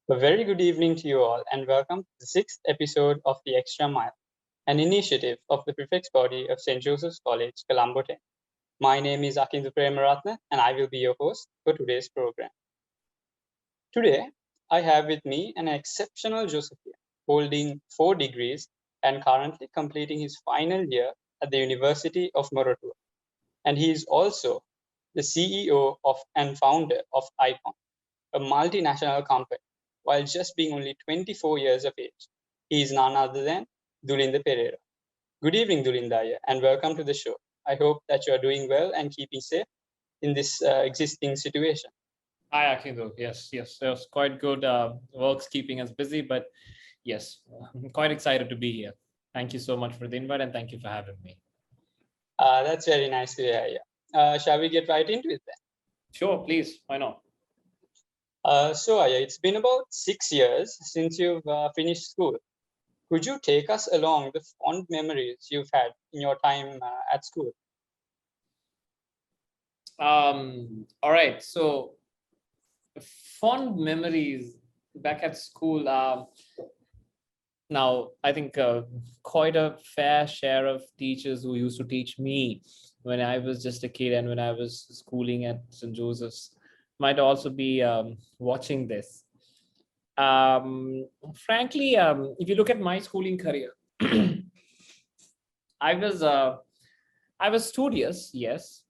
A very good evening to you all, and welcome to the sixth episode of The Extra Mile, an initiative of the prefect's body of St. Joseph's College, Colombo 10. My name is Dulinda Perera, and I will be your host for today's program. Today, I have with me an exceptional Josephian holding 4 degrees and currently completing his final year at the University of Moratuwa. And he is also the CEO of and founder of IKON, a multinational company, while just being only 24 years of age. He is none other than Dulinda Perera. Good evening, Dulinda, and welcome to the show. I hope that you are doing well and keeping safe in this existing situation. Hi, Akindo. Yes, it was quite good. Work's keeping us busy, but yes, I'm quite excited to be here. Thank you so much for the invite and thank you for having me. That's very nice to hear. Shall we get right into it then? Sure, please. Why not? So, Aya, it's been about 6 years since you've finished school. Could you take us along the fond memories you've had in your time at school? All right. So, fond memories back at school. Now, I think quite a fair share of teachers who used to teach me when I was just a kid and when I was schooling at St. Joseph's might also be watching this. Frankly, if you look at my schooling career, I was studious, yes,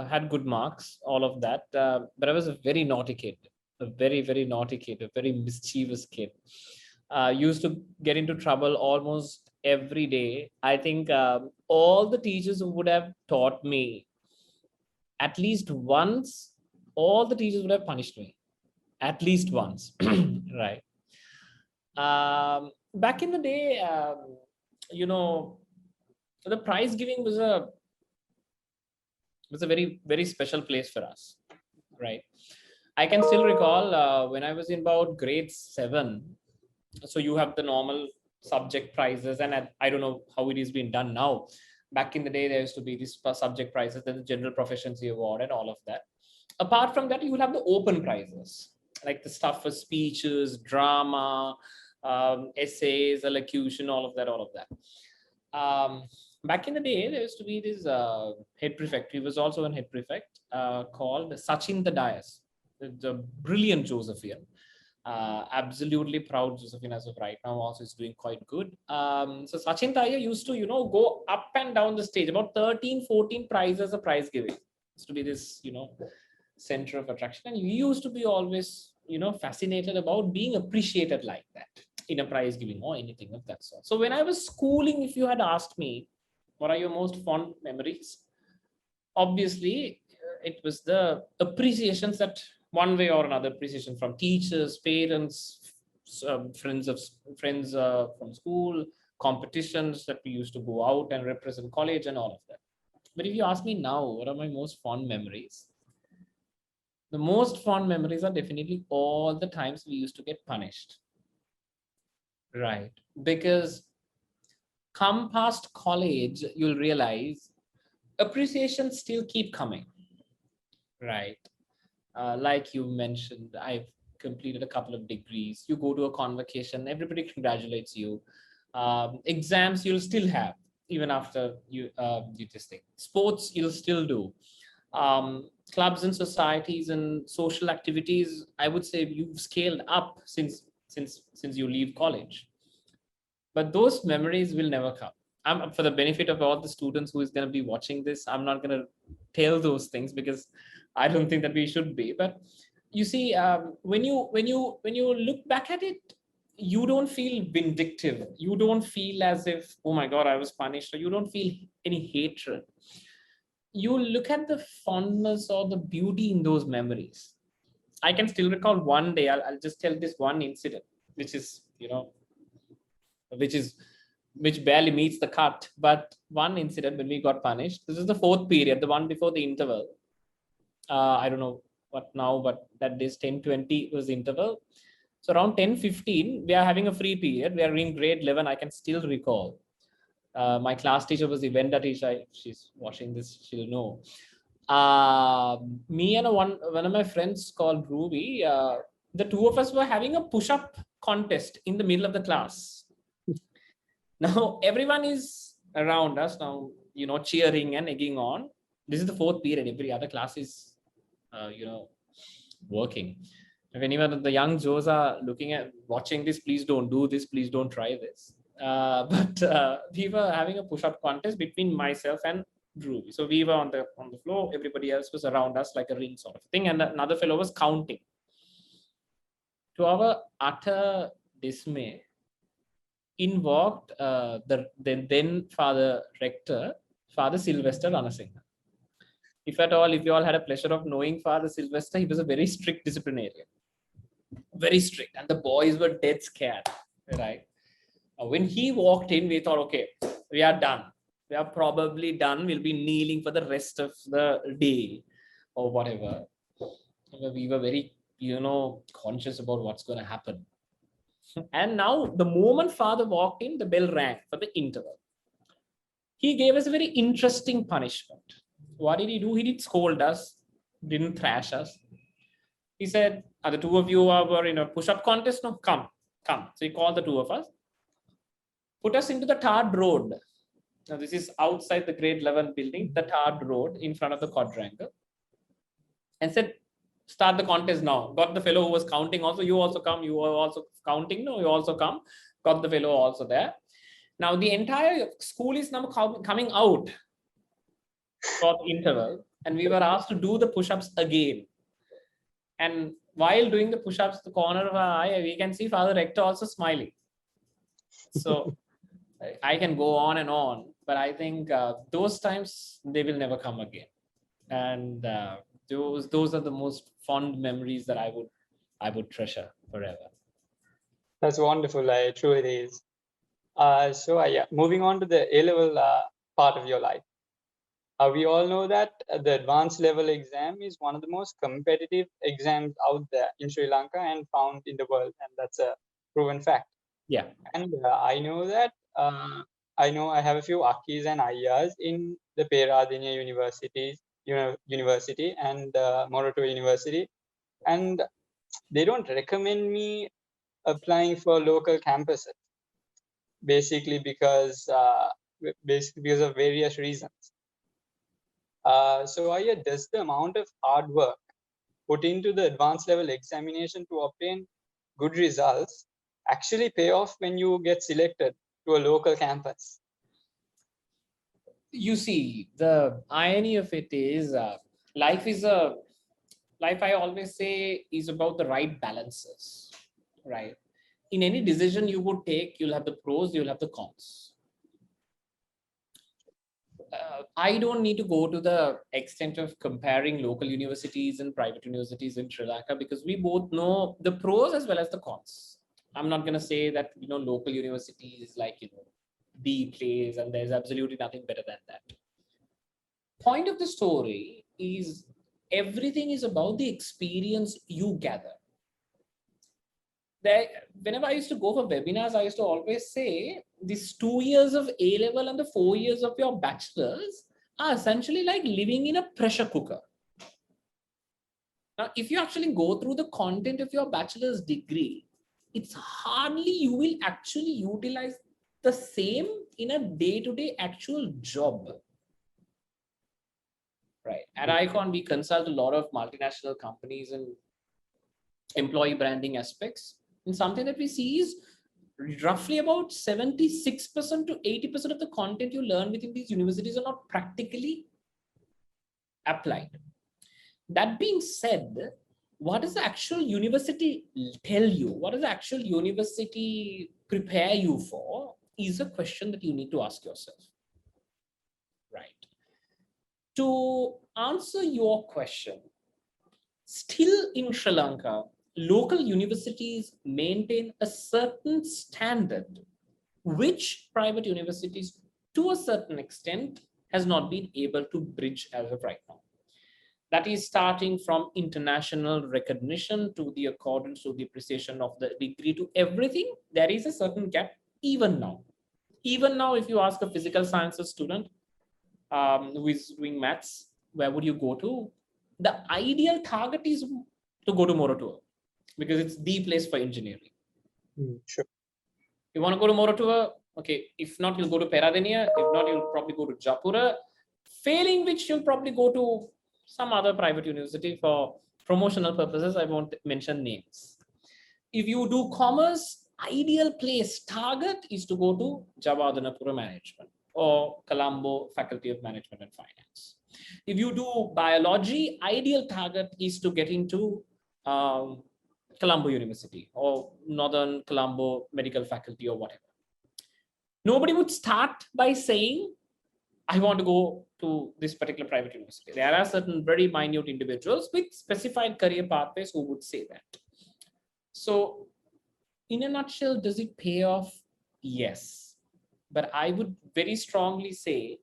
had good marks, all of that, but I was a very naughty kid, a very, very naughty kid, a very mischievous kid. Used to get into trouble almost every day. I think all the teachers who would have taught me at least once, all the teachers would have punished me at least once, right? Back in the day, the prize giving was a very, very special place for us, right? I can still recall when I was in about grade 7. So you have the normal subject prizes, and I don't know how it is being done now. Back in the day, there used to be these subject prizes, then the general proficiency award and all of that. Apart from that, you will have the open prizes, like the stuff for speeches, drama, essays, elocution, all of that. Back in the day, there used to be this head prefect. He was also a head prefect called Sachin the Dias, the brilliant Josephian. Absolutely proud Josephine as of right now. Also is doing quite good. So Sachin Taya used to, go up and down the stage, about 13, 14 prizes a prize giving. Used to be this, center of attraction. And you used to be always, fascinated about being appreciated like that in a prize giving or anything of that sort. So when I was schooling, if you had asked me, what are your most fond memories? Obviously, it was the appreciations that one way or another, appreciation from teachers, parents, friends from school, competitions that we used to go out and represent college and all of that. But if you ask me now, what are my most fond memories? The most fond memories are definitely all the times we used to get punished. Right. Because come past college, you'll realize appreciations still keep coming. Right. Like you mentioned, I've completed a couple of degrees. You go to a convocation, everybody congratulates you. Exams you'll still have even after you this thing. Sports you'll still do. Clubs and societies and social activities, I would say you've scaled up since you leave college. But those memories will never come. For the benefit of all the students who is going to be watching this, I'm not going to tell those things because I don't think that we should be. But you see, when you look back at it, you don't feel vindictive. You don't feel as if, oh my God, I was punished. Or you don't feel any hatred. You look at the fondness or the beauty in those memories. I can still recall one day. I'll just tell this one incident, which is, which barely meets the cut. But one incident when we got punished. This is the 4th period, the one before the interval. I don't know what now, but that is 10:20 was the interval. So around 10:15, we are having a free period. We are in grade 11. I can still recall. My class teacher was the Venda teacher. If she's watching this, she'll know. Me and one of my friends called Ruby, the two of us were having a push-up contest in the middle of the class. Now everyone is around us now, cheering and egging on. This is the fourth period. Every other class is, working. If anyone of the young Joes are watching this, please don't do this. Please don't try this. But we were having a push-up contest between myself and Drew. So we were on the floor. Everybody else was around us like a ring sort of thing. And another fellow was counting. To our utter dismay, in walked the then Father Rector, Father Sylvester Ranasinghe. If you all had a pleasure of knowing Father Sylvester, he was a very strict disciplinarian. Very strict. And the boys were dead scared, right? When he walked in, we thought, okay, we are done. We are probably done. We'll be kneeling for the rest of the day or whatever. We were very, conscious about what's going to happen. And now the moment Father walked in, the bell rang for the interval. He gave us a very interesting punishment. What did he do? He did scold us, didn't thrash us. He said, are the two of you were in a push-up contest? No, come. So he called the two of us, put us into the tarred road. Now this is outside the grade 11 building, the tarred road in front of the quadrangle, and said, start the contest now. Got the fellow who was counting also, you also come, you are also counting, no, you also come. Got the fellow also there. Now the entire school is now coming out for the interval, and we were asked to do the push-ups again. And while doing the push-ups, the corner of our eye, we can see Father Rector also smiling. So I can go on and on, but I think those times, they will never come again. And those are the most fond memories that I would treasure forever. That's wonderful. It truly is. Moving on to the A-level part of your life. We all know that the advanced level exam is one of the most competitive exams out there in Sri Lanka and found in the world, and that's a proven fact. Yeah. And I know that I have a few Akis and Ayas in the Peradeniya University and Moratuwa University, and they don't recommend me applying for local campuses, basically because of various reasons. Does the amount of hard work put into the advanced level examination to obtain good results actually pay off when you get selected to a local campus? You see, the irony of it is life, I always say, is about the right balances, right? In any decision you would take, you'll have the pros, you'll have the cons. I don't need to go to the extent of comparing local universities and private universities in Sri Lanka, because we both know the pros as well as the cons. I'm not going to say that, local university is like, the place and there's absolutely nothing better than that. Point of the story is everything is about the experience you gather. Whenever I used to go for webinars, I used to always say these 2 years of A-level and the 4 years of your bachelor's are essentially like living in a pressure cooker. Now, if you actually go through the content of your bachelor's degree, it's hardly you will actually utilize the same in a day-to-day actual job. Right. At IKON, we consult a lot of multinational companies and employee branding aspects. And something that we see is roughly about 76% to 80% of the content you learn within these universities are not practically applied. That being said, what does the actual university tell you? What does the actual university prepare you for is a question that you need to ask yourself. Right. To answer your question, still in Sri Lanka, local universities maintain a certain standard, which private universities, to a certain extent, has not been able to bridge as of right now. That is starting from international recognition to the accordance to the appreciation of the degree to everything. There is a certain gap even now. Even now, if you ask a physical sciences student who is doing maths, where would you go to? The ideal target is to go to Moratuwa. because it's the place for engineering. Sure. You want to go to Moratuwa? Okay. If not, you'll go to Peradeniya. If not, you'll probably go to Japura. Failing which, you'll probably go to some other private university for promotional purposes. I won't mention names. If you do commerce, ideal place target is to go to Javadanapura Management or Colombo Faculty of Management and Finance. If you do biology, ideal target is to get into Colombo University or Northern Colombo Medical Faculty or whatever. Nobody would start by saying, I want to go to this particular private university. There are certain very minute individuals with specified career pathways who would say that. So in a nutshell, does it pay off? Yes. But I would very strongly say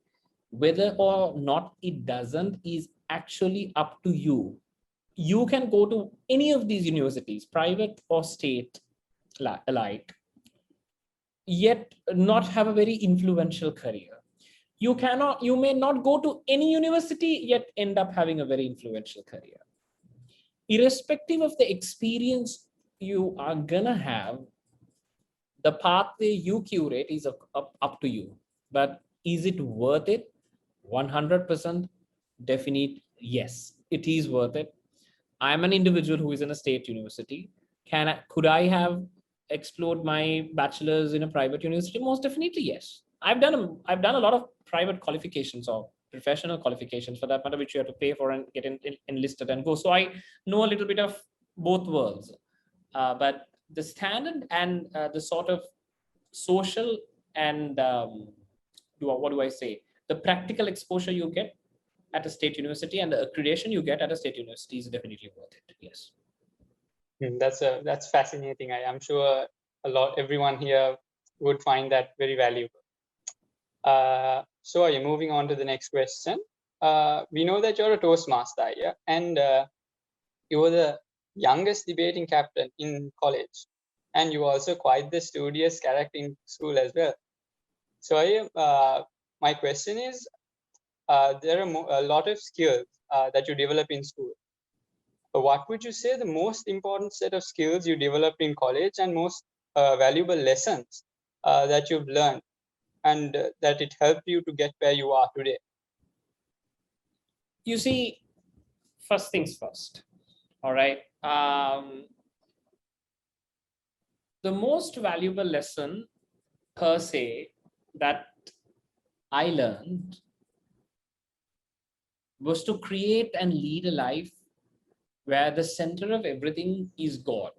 whether or not it doesn't is actually up to you. You can go to any of these universities, private or state alike, yet not have a very influential career. You may not go to any university, yet end up having a very influential career. Irrespective of the experience you are gonna have, the pathway you curate is up to you. But is it worth it? 100% definite yes, it is worth it. I'm an individual who is in a state university. Could I have explored my bachelor's in a private university? Most definitely yes. I've done a lot of private qualifications or professional qualifications for that matter, which you have to pay for and get enlisted and go. So I know a little bit of both worlds. But the standard and the sort of social and what do I say? The practical exposure you get at a state university and the accreditation you get at a state university is definitely worth it. Yes. That's fascinating. I'm sure everyone here would find that very valuable. So are you moving on to the next question? We know that you're a Toastmaster, yeah, and you were the youngest debating captain in college, and you were also quite the studious character in school as well. So my question is, there are a lot of skills that you develop in school. What would you say the most important set of skills you developed in college and most valuable lessons that you've learned and that it helped you to get where you are today? You see, first things first. All right. The most valuable lesson per se that I learned was to create and lead a life where the center of everything is God.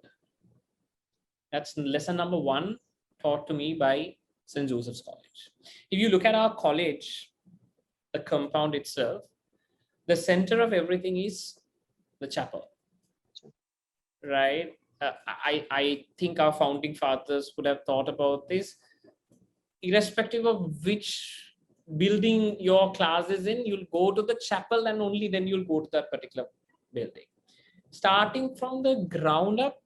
That's lesson number one taught to me by St. Joseph's College. If you look at our college, the compound itself, the center of everything is the chapel, right? I think our founding fathers would have thought about this. Irrespective of which building your class is in, you'll go to the chapel and only then you'll go to that particular building. Starting from the ground up,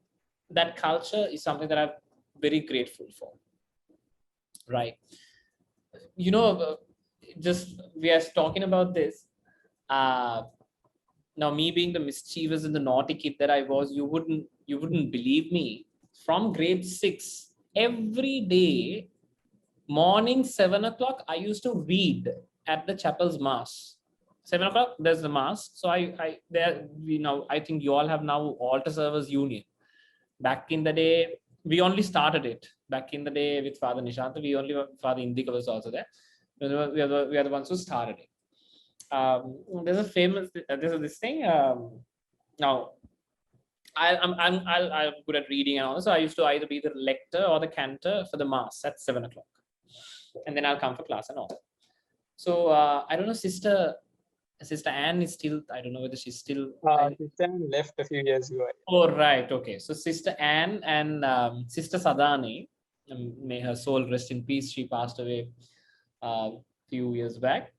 that culture is something that I'm very grateful for, right? You know, just we are talking about this. Now, me being the mischievous and the naughty kid that I was, you wouldn't believe me. From grade 6, every day, morning 7 o'clock, I used to read at the chapel's mass. 7 o'clock, there's the mass. So I think you all have now altar servers union. Back in the day, we only started it. Back in the day with Father Nishanta, Father Indika was also there. We are the ones who started it. There's this thing. Now, I'm good at reading and all. So I used to either be the lector or the cantor for the mass at 7 o'clock, and then I'll come for class and all. So I don't know, Sister Anne is still. I don't know whether she's still. Sister Anne left a few years ago. Oh right, okay. So Sister Anne and Sister Sadani, may her soul rest in peace. She passed away a few years back.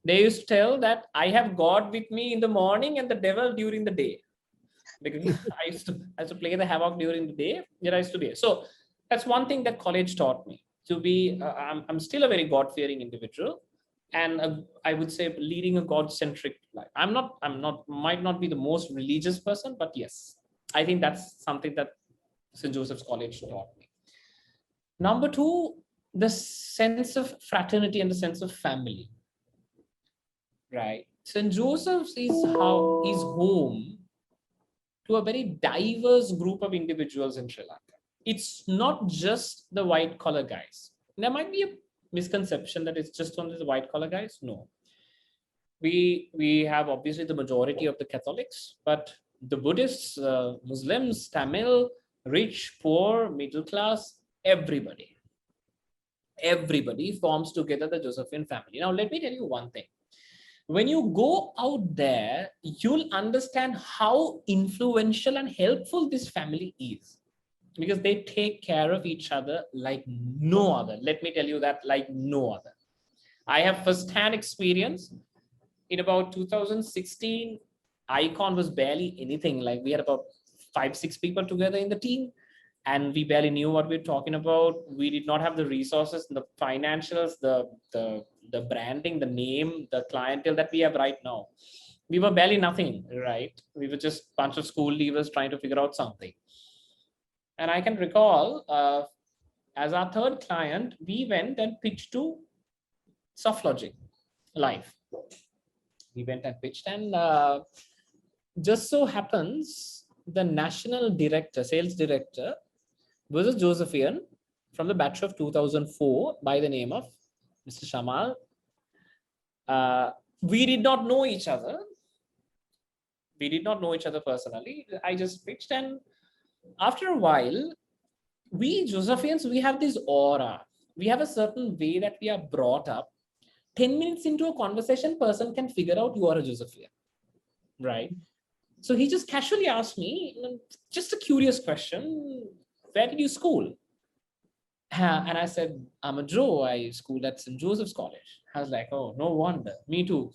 They used to tell that I have God with me in the morning and the devil during the day. Because I used to play the havoc during the day. Yet I used to be. So that's one thing that college taught me to be. I'm still a very God-fearing individual, and I would say leading a God-centric life. Might not be the most religious person, but yes, I think that's something that St. Joseph's College taught me. Number two, the sense of fraternity and the sense of family, right? St. Joseph's is home to a very diverse group of individuals in Sri Lanka. It's not just the white collar guys. There might be a misconception that it's just only the white collar guys. No. We have obviously the majority of the Catholics, but the Buddhists, Muslims, Tamil, rich, poor, middle class, everybody forms together the Josephian family. Now, let me tell you one thing. When you go out there, you'll understand how influential and helpful this family is, because they take care of each other like no other. Let me tell you that, like no other. I have first-hand experience. In about 2016, IKON was barely anything. Like, we had about 5-6 people together in the team, and we barely knew what we were talking about. We did not have the resources, the financials, the branding, the name, the clientele that we have right now. We were barely nothing, right? We were just a bunch of school leavers trying to figure out something. And I can recall, as our third client, we went and pitched to Soft Logic Live. We went and pitched, and just so happens the national director, sales director, was a Josephian from the batch of 2004 by the name of Mr. Shamal. We did not know each other. We did not know each other personally. I just pitched, and after a while, we Josephians, we have this aura. We have a certain way that we are brought up. 10 minutes into a conversation, person can figure out you are a Josephian, right? So he just casually asked me, just a curious question, where did you school? And I said, I'm a Joe, I schooled at St. Joseph's College. I was like, oh, no wonder, me too,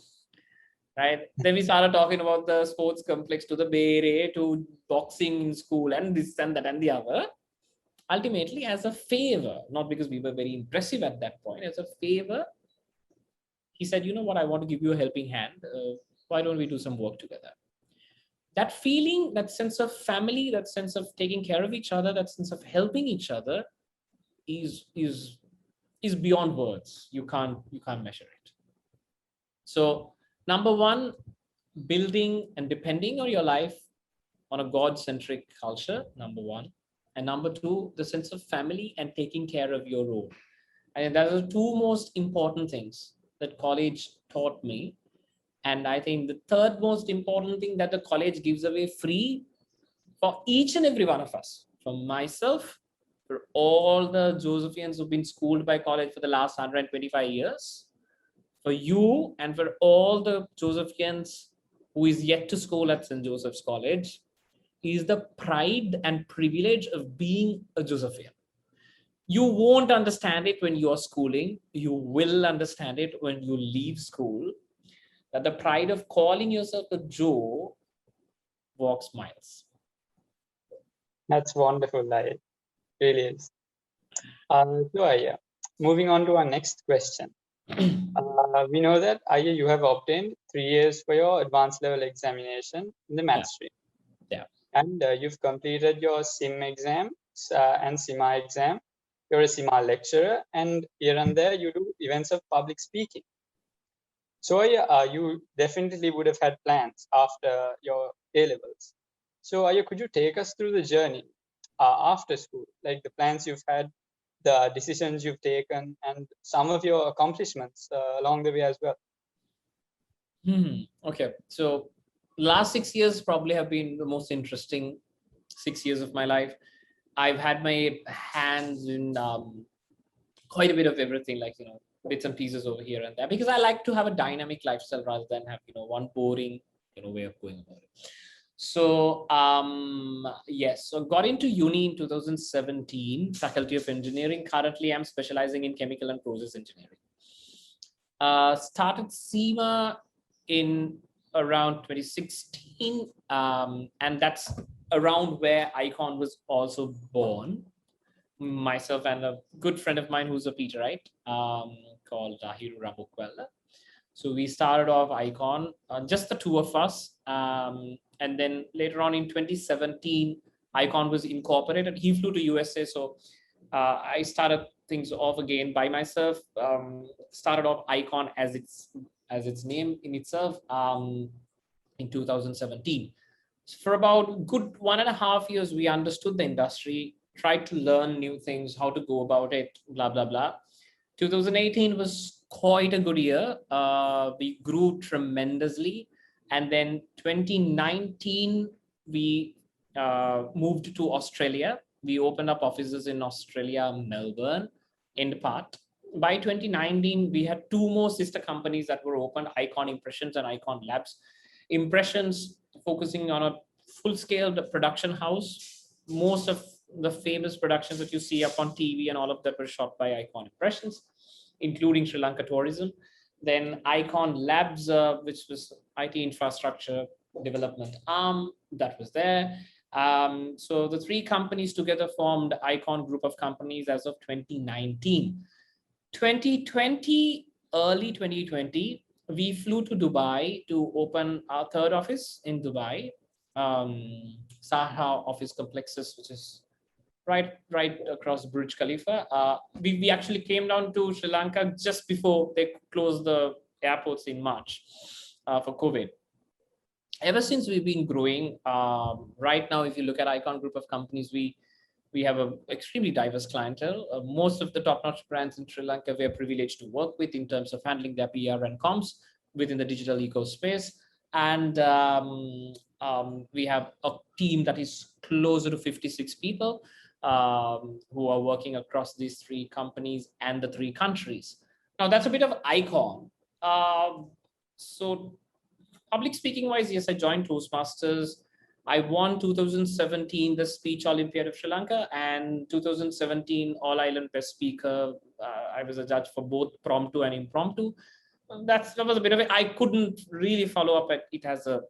right? Then we started talking about the sports complex, to the beret, to boxing in school, and this and that and the other. Ultimately, as a favor, not because we were very impressive at that point, as a favor, he said, you know what, I want to give you a helping hand. Why don't we do some work together? That feeling, that sense of family, that sense of taking care of each other, that sense of helping each other is beyond words. You can't measure it. So number one, building and depending on your life on a God-centric culture, number one. And number two, the sense of family and taking care of your own. And those are the two most important things that college taught me. And I think the third most important thing that the college gives away free for each and every one of us, for myself, for all the Josephians who've been schooled by college for the last 125 years, for you and for all the Josephians who is yet to school at St. Joseph's College, is the pride and privilege of being a Josephian. You won't understand it when you're schooling. You will understand it when you leave school, that the pride of calling yourself a Joe walks miles. That's wonderful, it really is. So, moving on to our next question. We know that, you have obtained 3 years for your advanced level examination in the math stream. Yeah. And you've completed your CIM exam and CIMA exam. You're a CIMA lecturer, and here and there you do events of public speaking. So you definitely would have had plans after your A-levels. So could you take us through the journey after school, like the plans you've had, the decisions you've taken, and some of your accomplishments along the way as well? Okay, so last 6 years probably have been the most interesting 6 years of my life. I've had my hands in quite a bit of everything, like, bits and pieces over here and there, because I like to have a dynamic lifestyle rather than have, one boring, way of going about it. So, yes, so got into uni in 2017, Faculty of Engineering. Currently, I'm specializing in chemical and process engineering. Started CIMA in around 2016, and that's around where IKON was also born. Myself and a good friend of mine who's a Peterite, called Hiru Ramukwella. So we started off IKON, just the two of us. And then later on in 2017, IKON was incorporated. He flew to USA. So I started things off again by myself. Started off IKON as its name in itself in 2017. For about good 1.5 years, we understood the industry, tried to learn new things, how to go about it, blah, blah, blah. 2018 was quite a good year. We grew tremendously. And then 2019, we moved to Australia. We opened up offices in Australia, Melbourne, in part. By 2019, we had 2 more sister companies that were opened, IKON Impressions and IKON Labs. Impressions focusing on a full-scale production house. Most of the famous productions that you see up on TV and all of that were shot by IKON Impressions, including Sri Lanka tourism. Then IKON Labs, which was IT infrastructure development arm, that was there. So the 3 companies together formed IKON group of companies as of 2019. 2020, early 2020, we flew to Dubai to open our 3rd office in Dubai, Saha office complexes, which is right across Burj Khalifa. We actually came down to Sri Lanka just before they closed the airports in March for COVID. Ever since we've been growing, right now, if you look at IKON group of companies, we have an extremely diverse clientele. Most of the top-notch brands in Sri Lanka we are privileged to work with in terms of handling their PR and comms within the digital eco space. And we have a team that is closer to 56 people who are working across these 3 companies and the 3 countries. Now, that's a bit of IKON. So public speaking wise, yes, I joined Toastmasters. I won 2017 the Speech Olympiad of Sri Lanka, and 2017 All Island Best Speaker. I was a judge for both promptu and impromptu. That was a bit of it. I couldn't really follow up at it as a,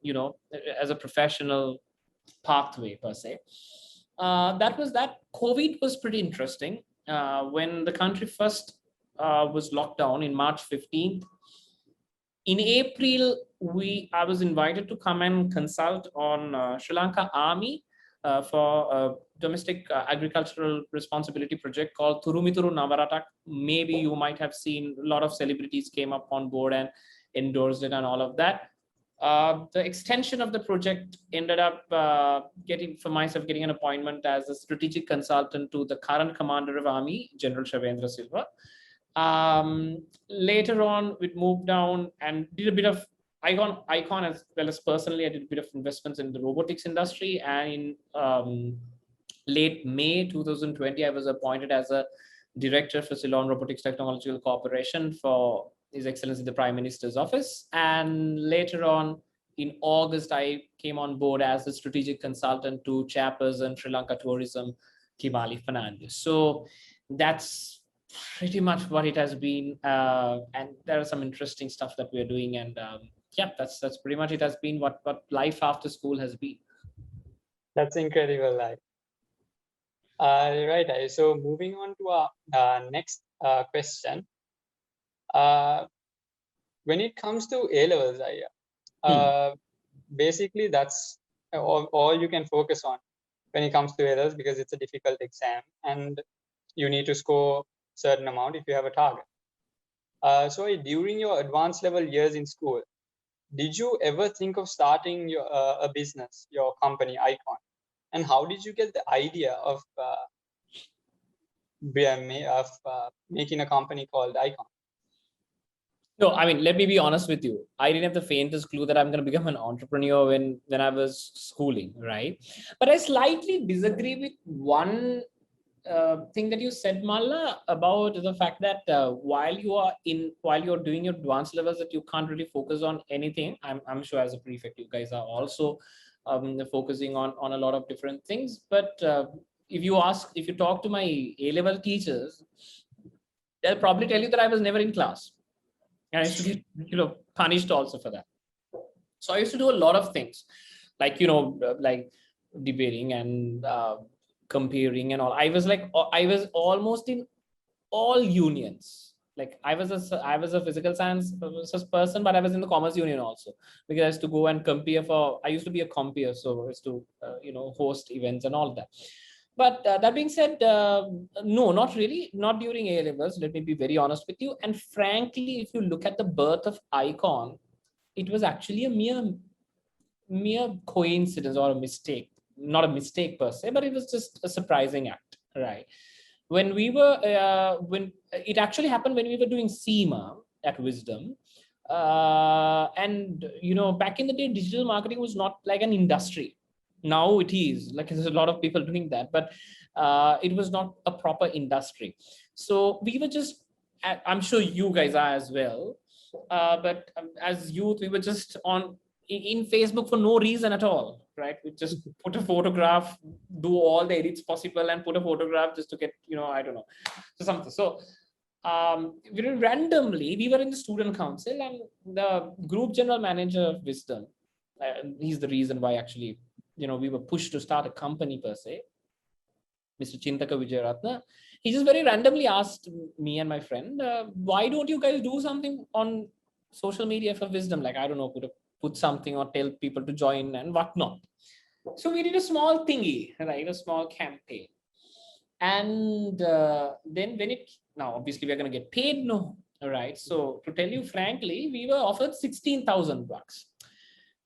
as a professional pathway per se. That was that. COVID was pretty interesting. When the country first was locked down in March 15th, in April, I was invited to come and consult on Sri Lanka Army for a domestic agricultural responsibility project called Thurumituru Navaratak. Maybe you might have seen a lot of celebrities came up on board and endorsed it and all of that. The extension of the project ended up getting an appointment as a strategic consultant to the current commander of Army, General Shavendra Silva. Later on, we moved down and did a bit of IKON as well as personally, I did a bit of investments in the robotics industry. And in late May 2020, I was appointed as a director for Ceylon Robotics Technological Corporation for His Excellency the Prime Minister's office. And later on in August, I came on board as a strategic consultant to Chairperson Sri Lanka Tourism, Kimali Fernandez. So that's pretty much what it has been. And there are some interesting stuff that we're doing. And yeah, that's pretty much it has been what life after school has been. That's incredible, like. Right. So moving on to our next question. When it comes to A-levels, basically that's all you can focus on when it comes to A-levels, because it's a difficult exam and you need to score a certain amount if you have a target. So during your advanced level years in school, did you ever think of starting a business, your company, IKON? And how did you get the idea of making a company called IKON? No, I mean, let me be honest with you. I didn't have the faintest clue that I'm going to become an entrepreneur when I was schooling, right? But I slightly disagree with one thing that you said, Malla, about the fact that while you're doing your advanced levels, that you can't really focus on anything. I'm sure as a prefect, you guys are also focusing on a lot of different things. But if you talk to my A-level teachers, they'll probably tell you that I was never in class. And I used to get, punished also for that. So I used to do a lot of things, like, like debating and comparing and all. I was almost in all unions, Like I was a physical science person, but I was in the commerce union also, because I used to go and compare I used to be a compeer, so I used to host events and all that. But that being said, no, not really, not during A levels. Let me be very honest with you. And frankly, if you look at the birth of IKON, it was actually a mere coincidence or a mistake. Not a mistake per se, but it was just a surprising act, right? When it actually happened when we were doing CIMA at Wisdom. And back in the day, digital marketing was not like an industry. Now it is, like, there's a lot of people doing that, but it was not a proper industry. So we were just, I'm sure you guys are as well, but as youth, we were just in Facebook for no reason at all, right? We just put a photograph, do all the edits possible, and put a photograph just to get, I don't know, so something. So we were in the student council, and the group general manager of Wisdom, he's the reason why actually, we were pushed to start a company per se, Mr. Chintaka Vijayaratna. He just very randomly asked me and my friend, why don't you guys do something on social media for Wisdom? Like, I don't know, put something or tell people to join and whatnot. So we did a small thingy, right? A small campaign. And then now obviously we're going to get paid, no, right? So to tell you frankly, we were offered $16,000.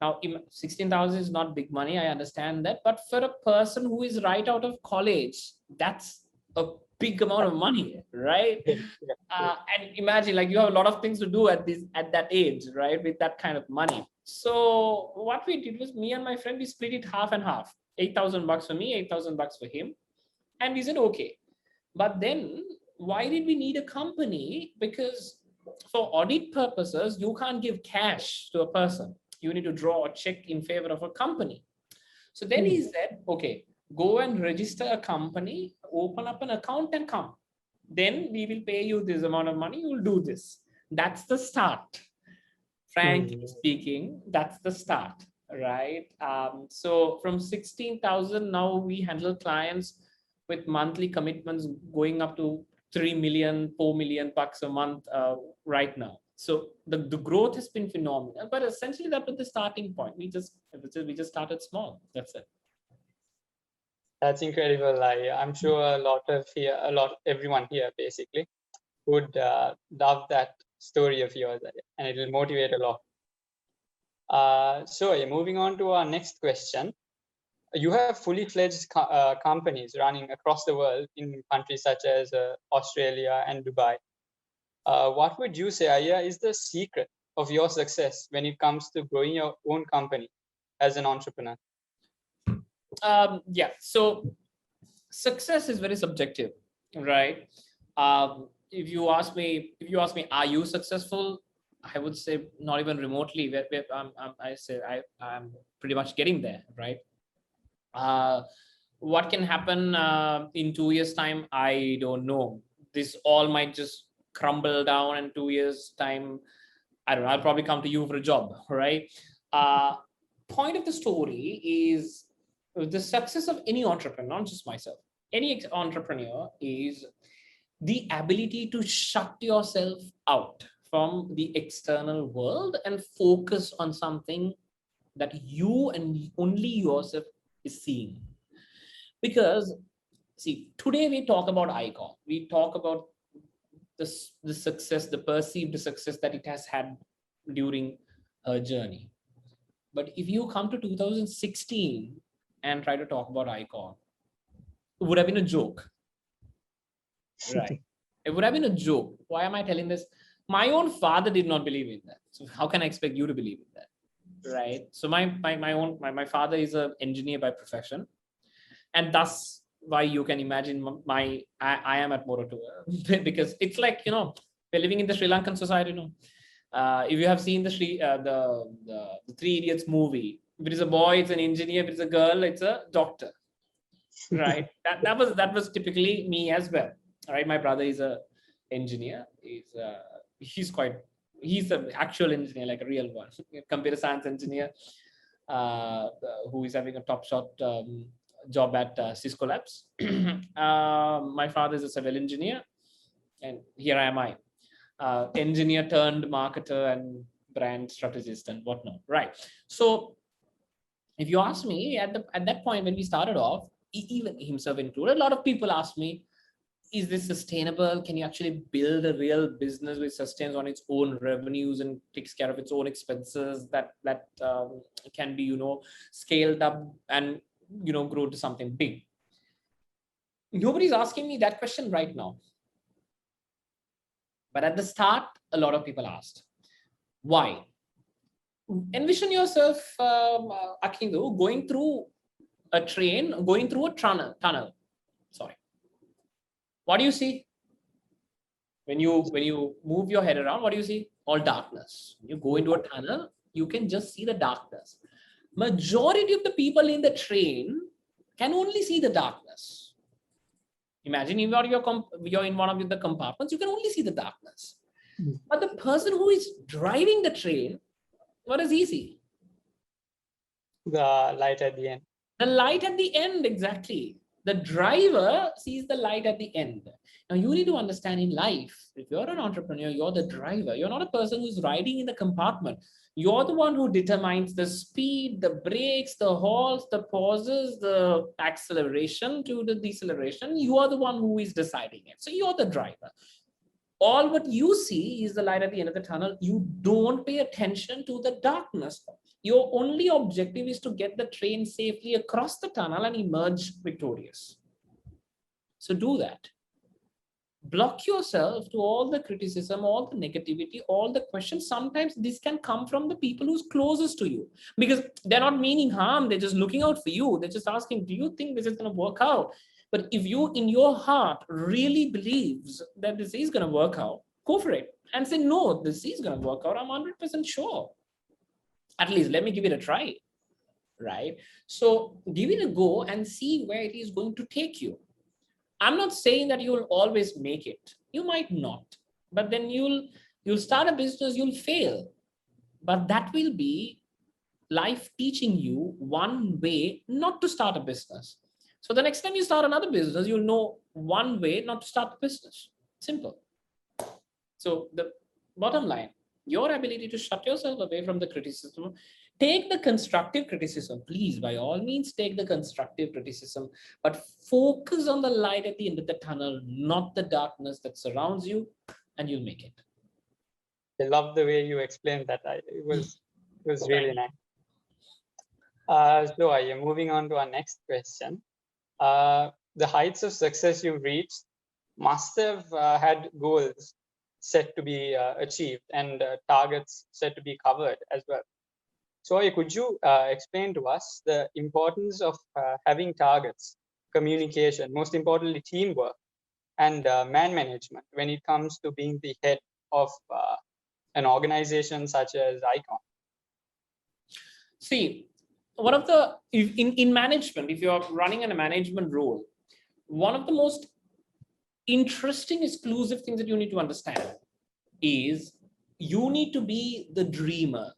Now, 16,000 is not big money, I understand that, but for a person who is right out of college, that's a big amount of money, right? And imagine, like, you have a lot of things to do at that age, right, with that kind of money. So what we did was, me and my friend, we split it half and half. $8,000 for me, $8,000 for him, and we said okay. But then, why did we need a company? Because for audit purposes, you can't give cash to a person. You need to draw a check in favor of a company. So then he said, okay, go and register a company, open up an account and come. Then we will pay you this amount of money, you will do this. That's the start. Frankly speaking, that's the start, right? So from 16,000, now we handle clients with monthly commitments going up to 3 million, 4 million bucks a month right now. So the growth has been phenomenal, but essentially that was the starting point. We just started small. That's it. That's incredible. I'm sure everyone here basically would love that story of yours, and it will motivate a lot. So moving on to our next question. You have fully fledged companies running across the world in countries such as Australia and Dubai. What would you say, Aya, is the secret of your success when it comes to growing your own company as an entrepreneur? Yeah, so success is very subjective, right? If you ask me, are you successful? I would say not even remotely. I'm pretty much getting there, right? What can happen in 2 years' time? I don't know. This all might just crumble down in 2 years' time. I don't know. I'll probably come to you for a job, right? Point of the story is the success of any entrepreneur, not just myself. Any entrepreneur is the ability to shut yourself out from the external world and focus on something that you and only yourself is seeing. Because, see, today we talk about IKON. We talk about the success, the perceived success that it has had during her journey. But if you come to 2016 and try to talk about IKON, it would have been a joke. Right. It would have been a joke. Why am I telling this? My own father did not believe in that. So how can I expect you to believe in that? Right. So my father is an engineer by profession. And thus why you can imagine I am at Moratuwa. Because it's like, we're living in the Sri Lankan society, if you have seen the Three Idiots movie, if it is a boy, it's an engineer. If it's a girl, it's a doctor. Right. that was typically me as well. All right. My brother is an engineer. He's an actual engineer, like a real one, computer science engineer, who is having a top shot job at Cisco Labs. My father is a civil engineer, and here am I. engineer turned marketer and brand strategist and whatnot, right? So if you ask me, at that point when we started off, even himself included, a lot of people asked me, is this sustainable? Can you actually build a real business which sustains on its own revenues and takes care of its own expenses, that can be, scaled up and, grow to something big? Nobody's asking me that question right now. But at the start, a lot of people asked. Why? Envision yourself, Akindu, going through a train, going through a tunnel. Sorry. What do you see? When you move your head around, what do you see? All darkness. You go into a tunnel, you can just see the darkness. Majority of the people in the train can only see the darkness. Imagine you're in one of the compartments, you can only see the darkness. But the person who is driving the train, what does he see? The light at the end. The light at the end, exactly. The driver sees the light at the end. Now you need to understand in life, if you're an entrepreneur, you're the driver. You're not a person who's riding in the compartment. You're the one who determines the speed, the brakes, the halts, the pauses, the acceleration to the deceleration. You are the one who is deciding it. So you're the driver. All what you see is the light at the end of the tunnel. You don't pay attention to the darkness. Your only objective is to get the train safely across the tunnel and emerge victorious. So do that. Block yourself to all the criticism, all the negativity, all the questions. Sometimes this can come from the people who's closest to you, because they're not meaning harm. They're just looking out for you. They're just asking, do you think this is going to work out? But if you in your heart really believes that this is going to work out, go for it and say, no, this is going to work out. I'm 100% sure. At least let me give it a try, right? So give it a go and see where it is going to take you. I'm not saying that you'll always make it. You might not, but then you'll start a business, you'll fail. But that will be life teaching you one way not to start a business. So the next time you start another business, you'll know one way not to start a business. Simple. So the bottom line, your ability to shut yourself away from the criticism, take the constructive criticism, please, by all means, take the constructive criticism, but focus on the light at the end of the tunnel, not the darkness that surrounds you, and you'll make it. I love the way you explained that. It was really nice. So I am moving on to our next question. The heights of success you've reached must have had goals set to be achieved and targets set to be covered as well. So could you explain to us the importance of having targets, communication, most importantly, teamwork, and man management when it comes to being the head of an organization such as IKON? See, one of the, in management, if you're running in a management role, one of the most interesting, exclusive things that you need to understand is you need to be the dreamer.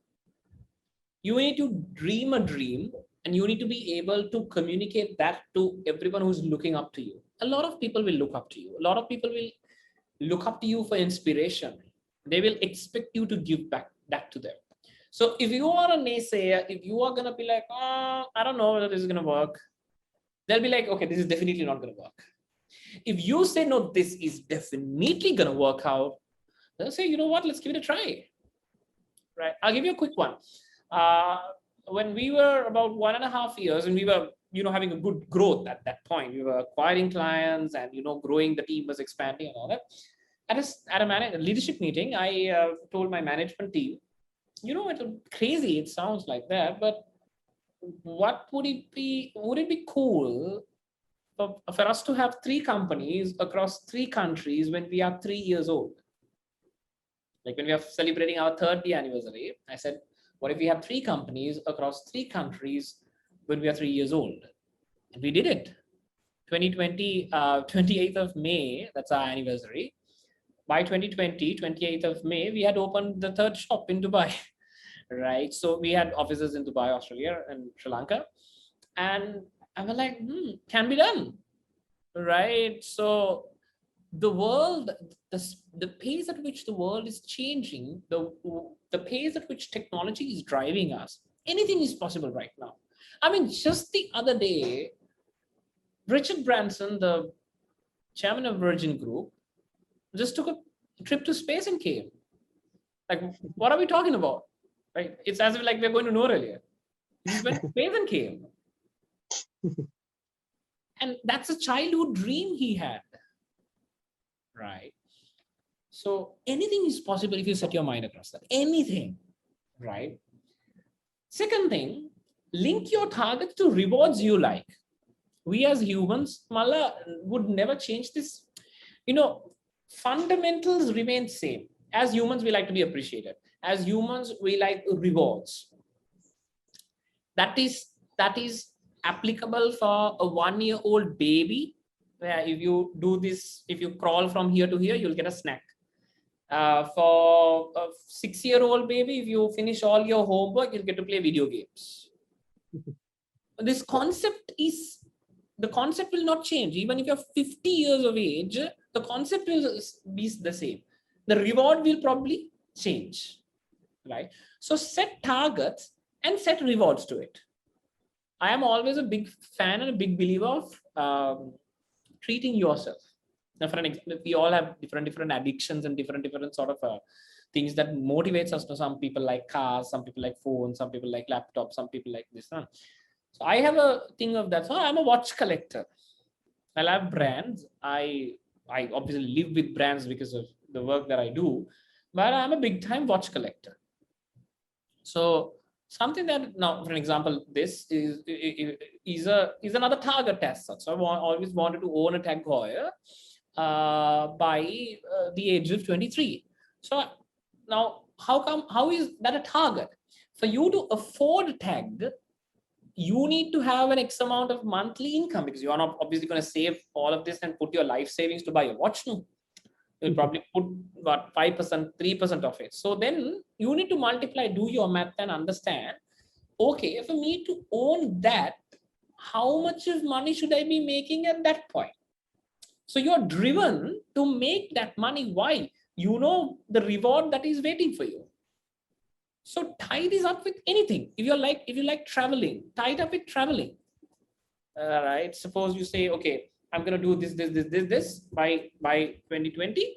You need to dream a dream, and you need to be able to communicate that to everyone who's looking up to you. A lot of people will look up to you. A lot of people will look up to you for inspiration. They will expect you to give back that to them. So if you are a naysayer, if you are going to be like, oh, I don't know whether this is going to work, they'll be like, okay, this is definitely not going to work. If you say, no, this is definitely going to work out, they'll say, you know what, let's give it a try. Right? I'll give you a quick one. When we were about 1.5 years and we were, having a good growth at that point, we were acquiring clients and, growing, the team was expanding and all that. At a leadership meeting, I told my management team, it's crazy, it sounds like that, but what would it be? Would it be cool for us to have 3 companies across 3 countries when we are 3 years old? Like when we are celebrating our 30th anniversary, I said, what if we have 3 companies across 3 countries when we are 3 years old? And we did it. 2020, 28th of May, that's our anniversary. By 2020, 28th of May, we had opened the 3rd shop in Dubai, right? So we had offices in Dubai, Australia, and Sri Lanka. And I was like, can be done, right? So the world, the pace at which the world is changing, the pace at which technology is driving us, anything is possible right now. I mean, just the other day, Richard Branson, the chairman of Virgin Group, just took a trip to space and came. Like, what are we talking about? Right? It's as if like we're going to know earlier. He just went to space and came. And that's a childhood dream he had. Right? So anything is possible if you set your mind across that. Anything. Right? Second thing, link your targets to rewards you like. We as humans, Mala, would never change this. Fundamentals remain same. As humans, we like to be appreciated. As humans, we like rewards. That is applicable for a 1-year-old baby, where if you do this, if you crawl from here to here, you'll get a snack. For a 6-year-old baby, if you finish all your homework, you'll get to play video games. The concept will not change. Even if you're 50 years of age, the concept will be the same. The reward will probably change, right? So set targets and set rewards to it. I am always a big fan and a big believer of treating yourself. Now, for an example, we all have different addictions and different sort of things that motivates us. To some people like cars, some people like phones, some people like laptops, some people like this. So I have a thing of that. So I'm a watch collector. I love brands. I obviously live with brands because of the work that I do, but I'm a big time watch collector. So something that now, for example, this is another target as such. So I always wanted to own a Tag Heuer by the age of 23. So now, how is that a target? For you to afford Tag, you need to have an X amount of monthly income, because you are not obviously going to save all of this and put your life savings to buy a watch. No, you'll probably put about 5%, 3% of it. So then you need to multiply, do your math and understand, okay, for me to own that, how much of money should I be making at that point? So you're driven to make that money. Why? You know the reward that is waiting for you. So tie this up with anything. If you like traveling, tie it up with traveling. Right? Suppose you say, okay, I'm going to do this by 2020,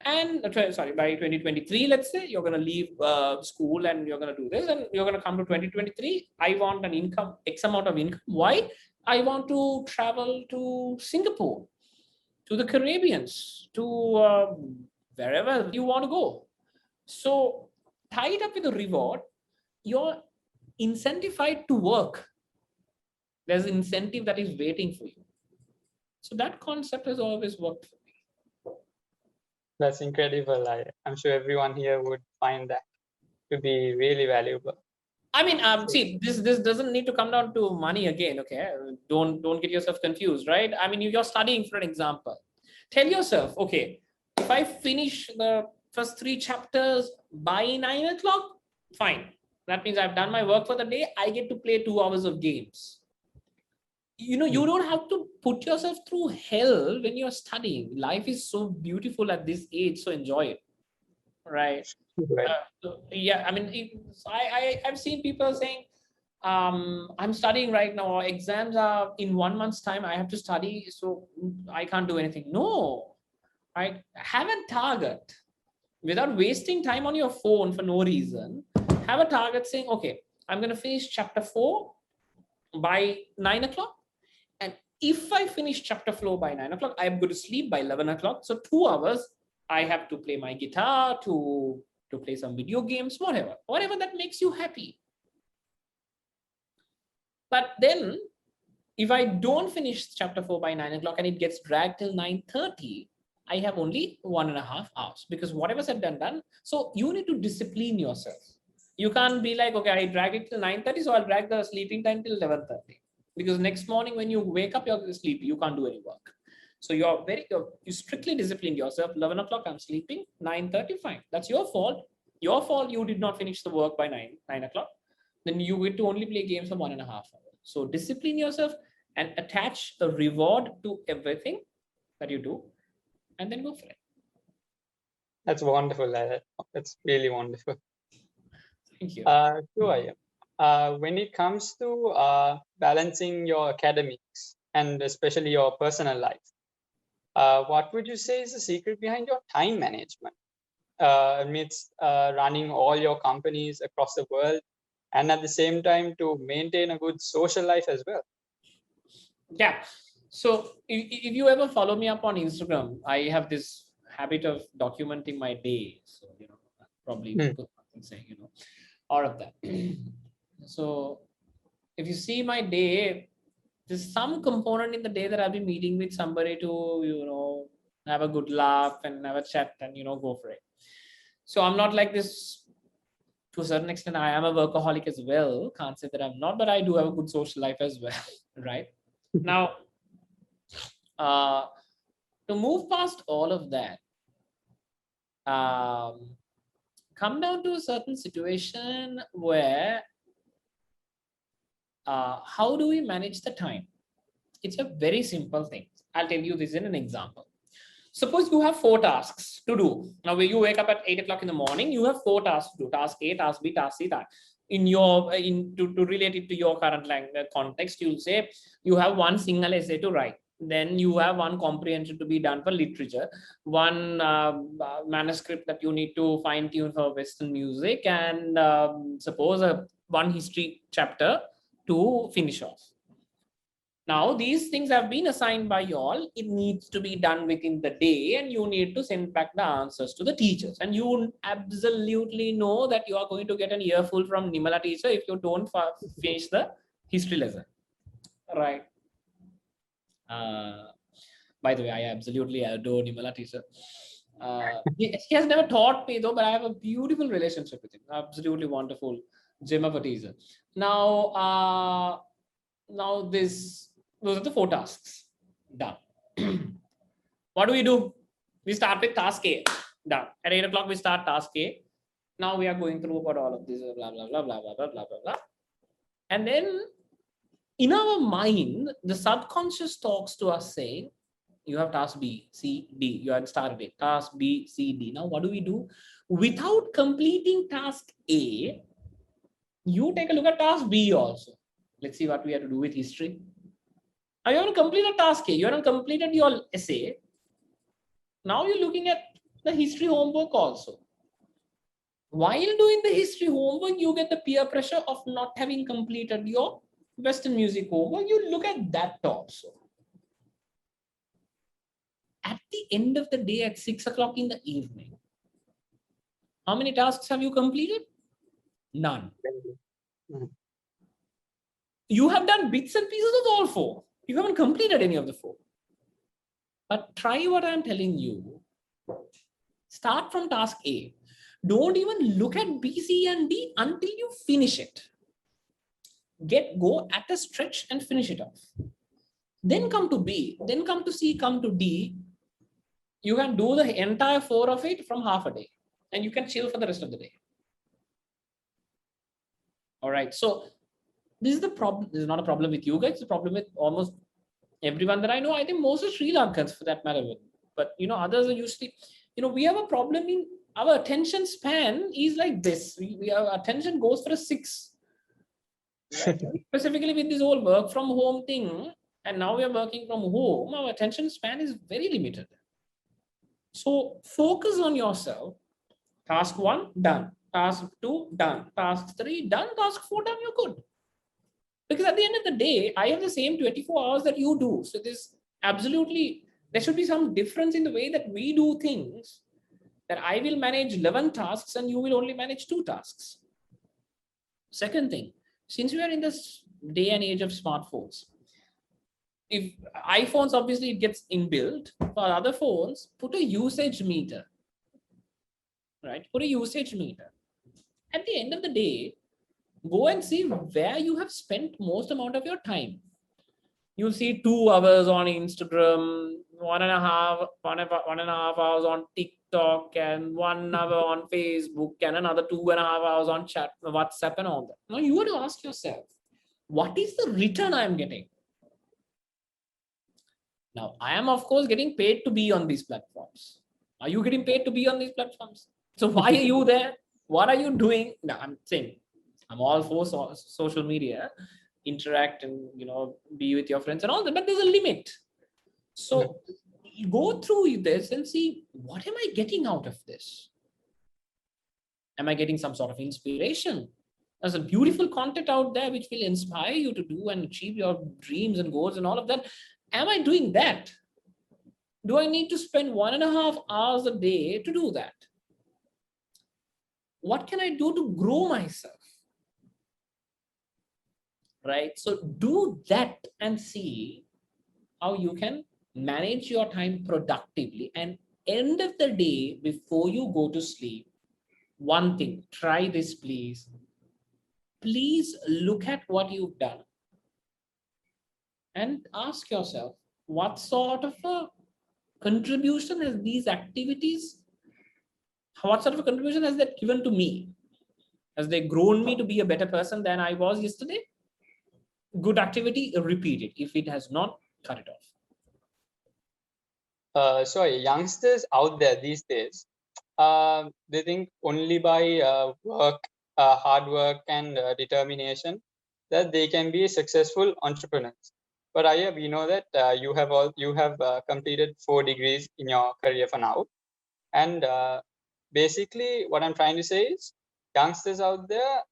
and by 2023, let's say you're going to leave school and you're going to do this, and you're going to come to 2023. I want an income, X amount of income. Why? I want to travel to Singapore, to the Caribbeans, to wherever you want to go. So tie it up with a reward. You're incentivized to work. There's an incentive that is waiting for you. So that concept has always worked for me. That's incredible. I'm sure everyone here would find that to be really valuable. I mean, see, this doesn't need to come down to money again. Okay, don't get yourself confused, right? I mean, you're studying, for an example. Tell yourself, okay, if I finish the first 3 chapters by 9 o'clock, fine. That means I've done my work for the day. I get to play 2 hours of games. You don't have to put yourself through hell when you're studying. Life is so beautiful at this age, so enjoy it. Right. Yeah, I mean, I've seen people saying, I'm studying right now, exams are in 1 month's time, I have to study, so I can't do anything. No, right? Have a target without wasting time on your phone for no reason. Have a target saying, okay, I'm going to finish chapter 4 by 9 o'clock. And if I finish chapter 4 by 9 o'clock, I'm going to sleep by 11 o'clock. So 2 hours, I have to play my guitar, to play some video games, whatever that makes you happy. But then if I don't finish chapter 4 by 9 o'clock and it gets dragged till 9:30, I have only 1.5 hours, because whatever said and done. So you need to discipline yourself. You can't be like, okay, I drag it till 9:30, so I'll drag the sleeping time till 11:30. Because next morning when you wake up, you're sleepy, you can't do any work. So you strictly disciplined yourself. 11 o'clock, I'm sleeping. 9:30, fine. That's your fault. Your fault, you did not finish the work by 9 o'clock. Then you get to only play games for 1.5 hours. So discipline yourself and attach a reward to everything that you do. and then go for it. That's wonderful. That's really wonderful. Thank you. Sure, when it comes to balancing your academics and especially your personal life, what would you say is the secret behind your time management amidst running all your companies across the world, and at the same time to maintain a good social life as well? Yeah. So if you ever follow me up on Instagram, I have this habit of documenting my day. So, probably put something saying, all of that. So if you see my day, there's some component in the day that I'll be meeting with somebody to, have a good laugh and have a chat and, go for it. So I'm not like this. To a certain extent, I am a workaholic as well. Can't say that I'm not, but I do have a good social life as well, right? Now, to move past all of that, come down to a certain situation where how do we manage the time? It's a very simple thing. I'll tell you this in an example. Suppose you have 4 tasks to do. Now, when you wake up at 8 o'clock in the morning, you have 4 tasks to do. Task A, task B, task C, that. To relate it to your current language context, you'll say you have 1 Sinhala essay to write. Then you have 1 comprehension to be done for literature, 1 manuscript that you need to fine tune for Western music, and suppose 1 history chapter to finish off. Now, these things have been assigned by you all. It needs to be done within the day, and you need to send back the answers to the teachers. And you absolutely know that you are going to get an earful from Nimala teacher if you don't finish the history lesson, right? By the way, I absolutely adore Nimala teacher. He has never taught me though, but I have a beautiful relationship with him. Absolutely wonderful gem of a teacher. Now, those are the 4 tasks done. What do? We start with task A. Done. At 8 o'clock, we start task A. Now we are going through about all of this, blah, blah, blah, blah, blah, blah, blah, blah. And then in our mind, the subconscious talks to us saying, you have task B, C, D. You had started it. Task B, C, D. Now, what do? Without completing task A, you take a look at task B also. Let's see what we have to do with history. Now, you haven't completed task A. You haven't completed your essay. Now, you're looking at the history homework also. While doing the history homework, you get the peer pressure of not having completed your Western music homework. You look at that also. At the end of the day, at 6 o'clock in the evening, how many tasks have you completed? None. You have done bits and pieces of all 4. You haven't completed any of the 4. But try what I'm telling you. Start from task A. Don't even look at B, C, and D until you finish it. Go at a stretch and finish it off. Then come to B, then come to C, come to D. You can do the entire 4 of it from half a day. And you can chill for the rest of the day. All right. So this is the problem. This is not a problem with you guys. It's a problem with almost everyone that I know. I think most are Sri Lankans for that matter. But, others are usually, we have a problem in our attention span is like this. Our attention goes for a 6. Right? Specifically with this whole work from home thing. And now we are working from home. Our attention span is very limited. So focus on yourself. Task 1, done. Task 2, done. Task 3, done. Task 4, done. You're good. Because at the end of the day, I have the same 24 hours that you do. So there should be some difference in the way that we do things, that I will manage 11 tasks and you will only manage 2 tasks. Second thing, since we are in this day and age of smartphones, if iPhones, obviously it gets inbuilt. For other phones, put a usage meter. Right? Put a usage meter. At the end of the day, go and see where you have spent most amount of your time. You'll see 2 hours on Instagram, 1.5 hours on TikTok, and 1 hour on Facebook, and another 2.5 hours on chat, WhatsApp, and all that. Now you have to ask yourself, what is the return I'm getting? Now, I am, of course, getting paid to be on these platforms. Are you getting paid to be on these platforms? So why are you there? What are you doing? Now, I'm saying I'm all for social media, interact and, be with your friends and all that, but there's a limit. So you go through this and see, what am I getting out of this? Am I getting some sort of inspiration? There's a beautiful content out there which will inspire you to do and achieve your dreams and goals and all of that. Am I doing that? Do I need to spend 1.5 hours a day to do that? What can I do to grow myself? Right? So do that and see how you can manage your time productively. And end of the day, before you go to sleep, one thing, try this, please. Please look at what you've done and ask yourself, what sort of a contribution has these activities, what sort of a contribution has that given to me? Has they grown me to be a better person than I was yesterday? Good activity, repeat it. If it has not, cut it off. So youngsters out there these days, they think only by work, hard work and determination that they can be successful entrepreneurs. But Aya, we know that you have completed 4 degrees in your career for now. And basically what I'm trying to say is youngsters out there,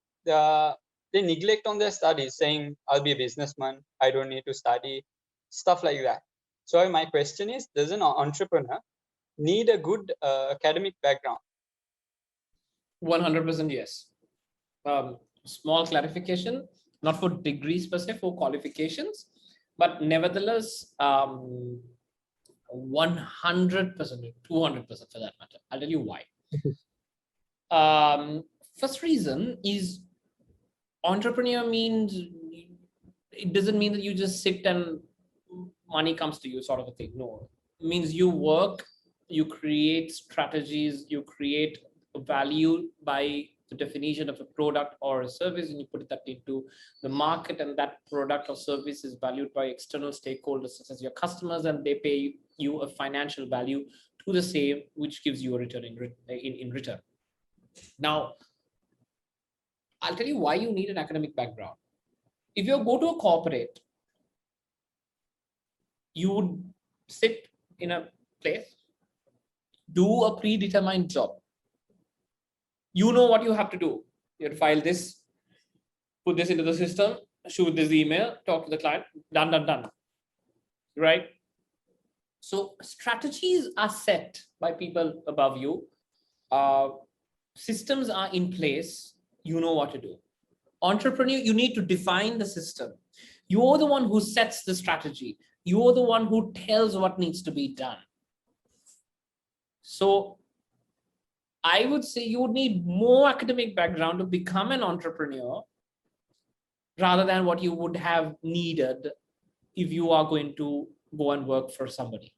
they neglect on their studies saying, I'll be a businessman, I don't need to study, stuff like that. So my question is, does an entrepreneur need a good academic background? 100% yes. Small clarification, not for degrees per se, for qualifications, but nevertheless, 100%, 200% for that matter. I'll tell you why. First reason is entrepreneur means, it doesn't mean that you just sit and money comes to you sort of a thing. No, it means you work, you create strategies, you create value by the definition of a product or a service, and you put that into the market, and that product or service is valued by external stakeholders such as your customers, and they pay you a financial value to the same, which gives you a return in return. Now, I'll tell you why you need an academic background. If you go to a corporate, you would sit in a place, do a predetermined job. You know what you have to do. You have to file this, put this into the system, shoot this email, talk to the client, done. Right? So strategies are set by people above you. Systems are in place. You know what to do. Entrepreneur, you need to define the system. You're the one who sets the strategy. You're the one who tells what needs to be done. So I would say you would need more academic background to become an entrepreneur rather than what you would have needed if you are going to go and work for somebody.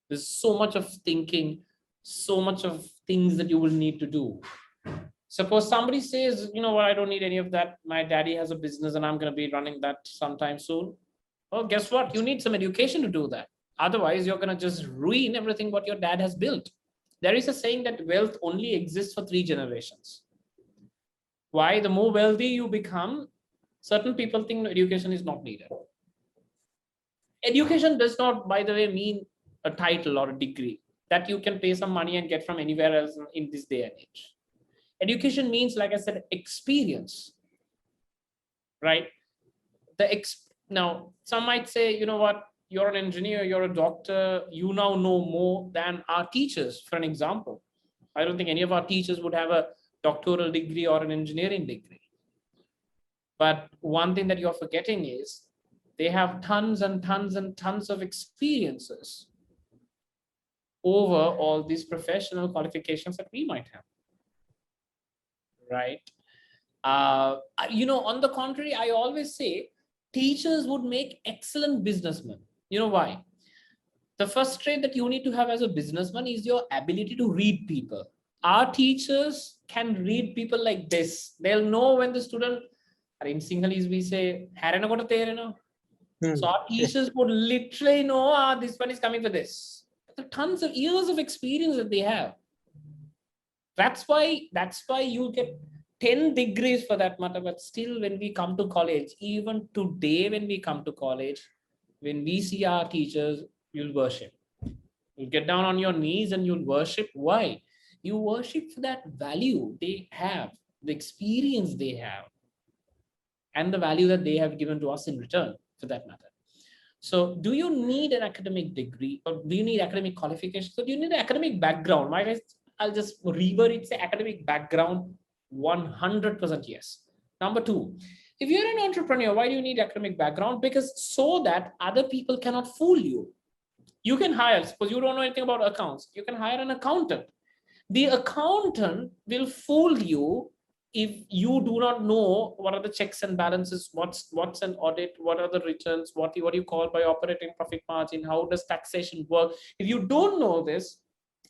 There's so much of thinking, so much of things that you will need to do. Suppose somebody says, you know what, I don't need any of that. My daddy has a business and I'm going to be running that sometime soon. Well, guess what? You need some education to do that. Otherwise, you're going to just ruin everything what your dad has built. There is a saying that wealth only exists for 3 generations. Why? The more wealthy you become, certain people think education is not needed. Education does not, by the way, mean a title or a degree that you can pay some money and get from anywhere else in this day and age. Education means, like I said, experience, right? Now, some might say, you know what, you're an engineer, you're a doctor, you now know more than our teachers, for an example. I don't think any of our teachers would have a doctoral degree or an engineering degree. But one thing that you're forgetting is they have tons and tons and tons of experiences over all these professional qualifications that we might have. Right? On the contrary, I always say teachers would make excellent businessmen. You know why? The first trait that you need to have as a businessman is your ability to read people. Our teachers can read people like this. They'll know when the student, in Sinhalese we say, So our teachers would literally know, this one is coming for this. The tons of years of experience that they have. That's why you get 10 degrees for that matter. But still, when we come to college, even today, when we come to college, when we see our teachers, you'll worship. You'll get down on your knees and you'll worship. Why? You worship for that value they have, the experience they have, and the value that they have given to us in return, for that matter. So do you need an academic degree, or do you need academic qualifications? So do you need an academic background? I'll just revert it, say academic background, 100% yes. Number two, if you're an entrepreneur, why do you need academic background? Because so that other people cannot fool you. You can hire, suppose you don't know anything about accounts, you can hire an accountant. The accountant will fool you if you do not know what are the checks and balances, what's an audit, what are the returns, what do you call by operating profit margin, how does taxation work. If you don't know this,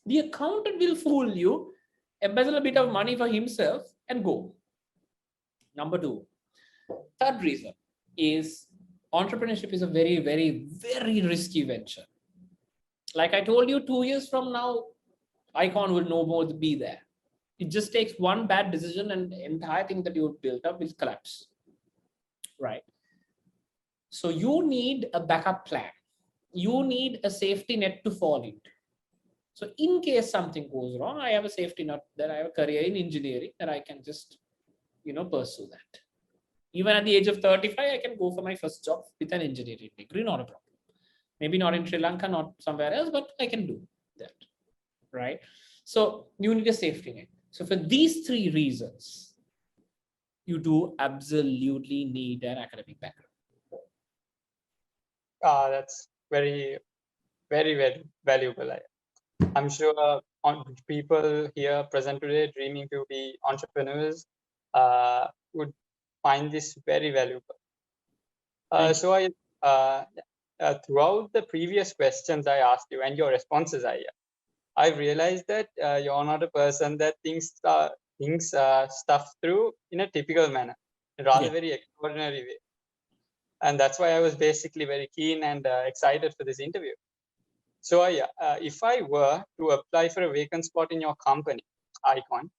the accountant will fool you, embezzle a bit of money for himself and go. Number two, third reason is entrepreneurship is a very, very, very risky venture. Like I told you, 2 years from now, IKON will no more be there. It just takes one bad decision and the entire thing that you've built up will collapse, right? So you need a backup plan. You need a safety net to fall into. So in case something goes wrong, I have a safety net, that I have a career in engineering, that I can just, pursue that. Even at the age of 35, I can go for my first job with an engineering degree, not a problem. Maybe not in Sri Lanka, not somewhere else, but I can do that, right? So you need a safety net. So for these three reasons, you do absolutely need an academic background. That's very, very, very valuable. I'm sure people here present today dreaming to be entrepreneurs would find this very valuable. So throughout the previous questions I asked you and your responses, I realized that you're not a person that thinks stuff through in a typical manner, rather very extraordinary way. And that's why I was basically very keen and excited for this interview. So if I were to apply for a vacant spot in your company, IKON,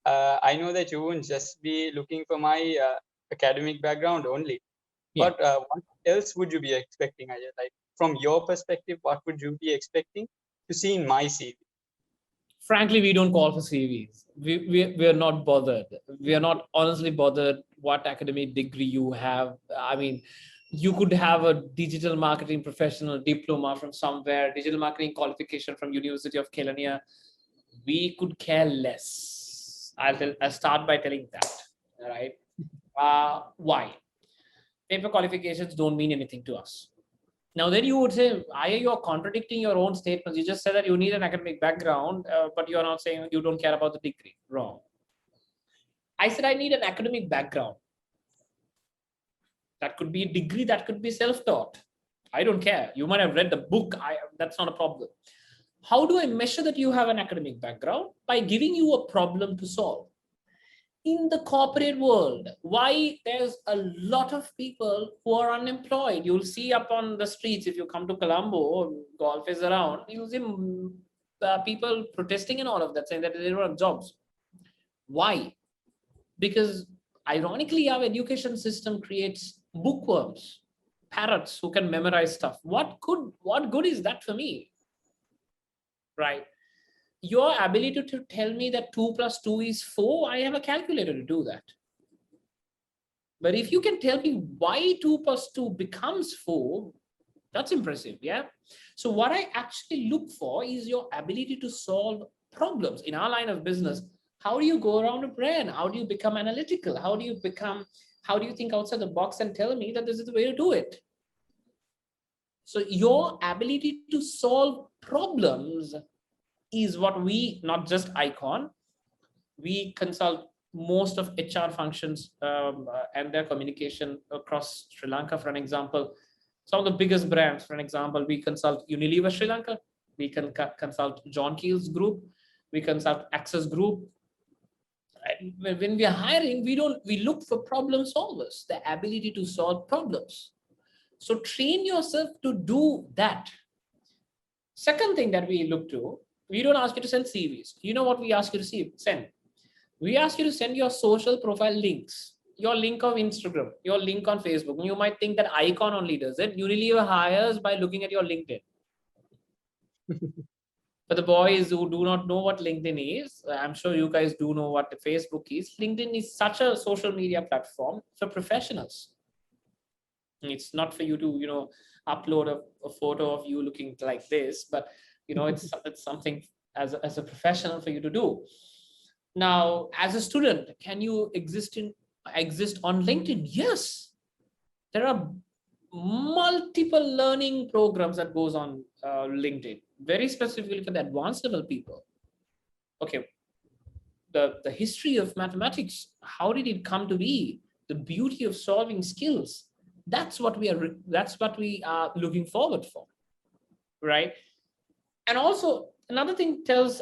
I know that you wouldn't just be looking for my academic background only. But what else would you be expecting? Like from your perspective, what would you be expecting to see in my CV? Frankly, we don't call for CVs. We are not bothered. We are not honestly bothered what academic degree you have. I mean, you could have a digital marketing professional diploma from somewhere, digital marketing qualification from University of Ceylon. We could care less. I'll start by telling that. All right. Why? Paper qualifications don't mean anything to us. Now then you would say, you're contradicting your own statements. You just said that you need an academic background, but you're not saying you don't care about the degree. Wrong. I said I need an academic background. That could be a degree, that could be self-taught. I don't care. You might have read the book. That's not a problem. How do I measure that you have an academic background? By giving you a problem to solve. In the corporate world, why there's a lot of people who are unemployed. You'll see up on the streets, if you come to Colombo, golf is around, you'll see people protesting and all of that, saying that they don't have jobs. Why? Because ironically, our education system creates bookworms, parrots who can memorize stuff. What good is that for me? Right? Your ability to tell me that 2 + 2 is 4, I have a calculator to do that. But if you can tell me why 2 + 2 becomes 4, that's impressive, yeah? So what I actually look for is your ability to solve problems. In our line of business, how do you go around a brand? How do you become analytical? How do you think outside the box and tell me that this is the way to do it? So your ability to solve problems is what we, not just IKON, we consult most of HR functions and their communication across Sri Lanka. For an example, some of the biggest brands, for an example, we consult Unilever Sri Lanka, we can consult John Keel's group, we consult Access Group. When we are hiring, we look for problem solvers, the ability to solve problems. So train yourself to do that. Second thing that we look to, we don't ask you to send CVs. You know what we ask you to send? We ask you to send your social profile links, your link of Instagram, your link on Facebook. You might think that IKON only does it. Unilever hires by looking at your LinkedIn. For the boys who do not know what LinkedIn is, I'm sure you guys do know what Facebook is. LinkedIn is such a social media platform for professionals. It's not for you to, upload a photo of you looking like this, but it's something as a professional for you to do. Now, as a student, can you exist on LinkedIn? Yes, there are multiple learning programs that goes on LinkedIn, very specifically for the advanced level people. Okay, the history of mathematics, how did it come to be? The beauty of solving skills. That's what we are looking forward for, right? And also another thing is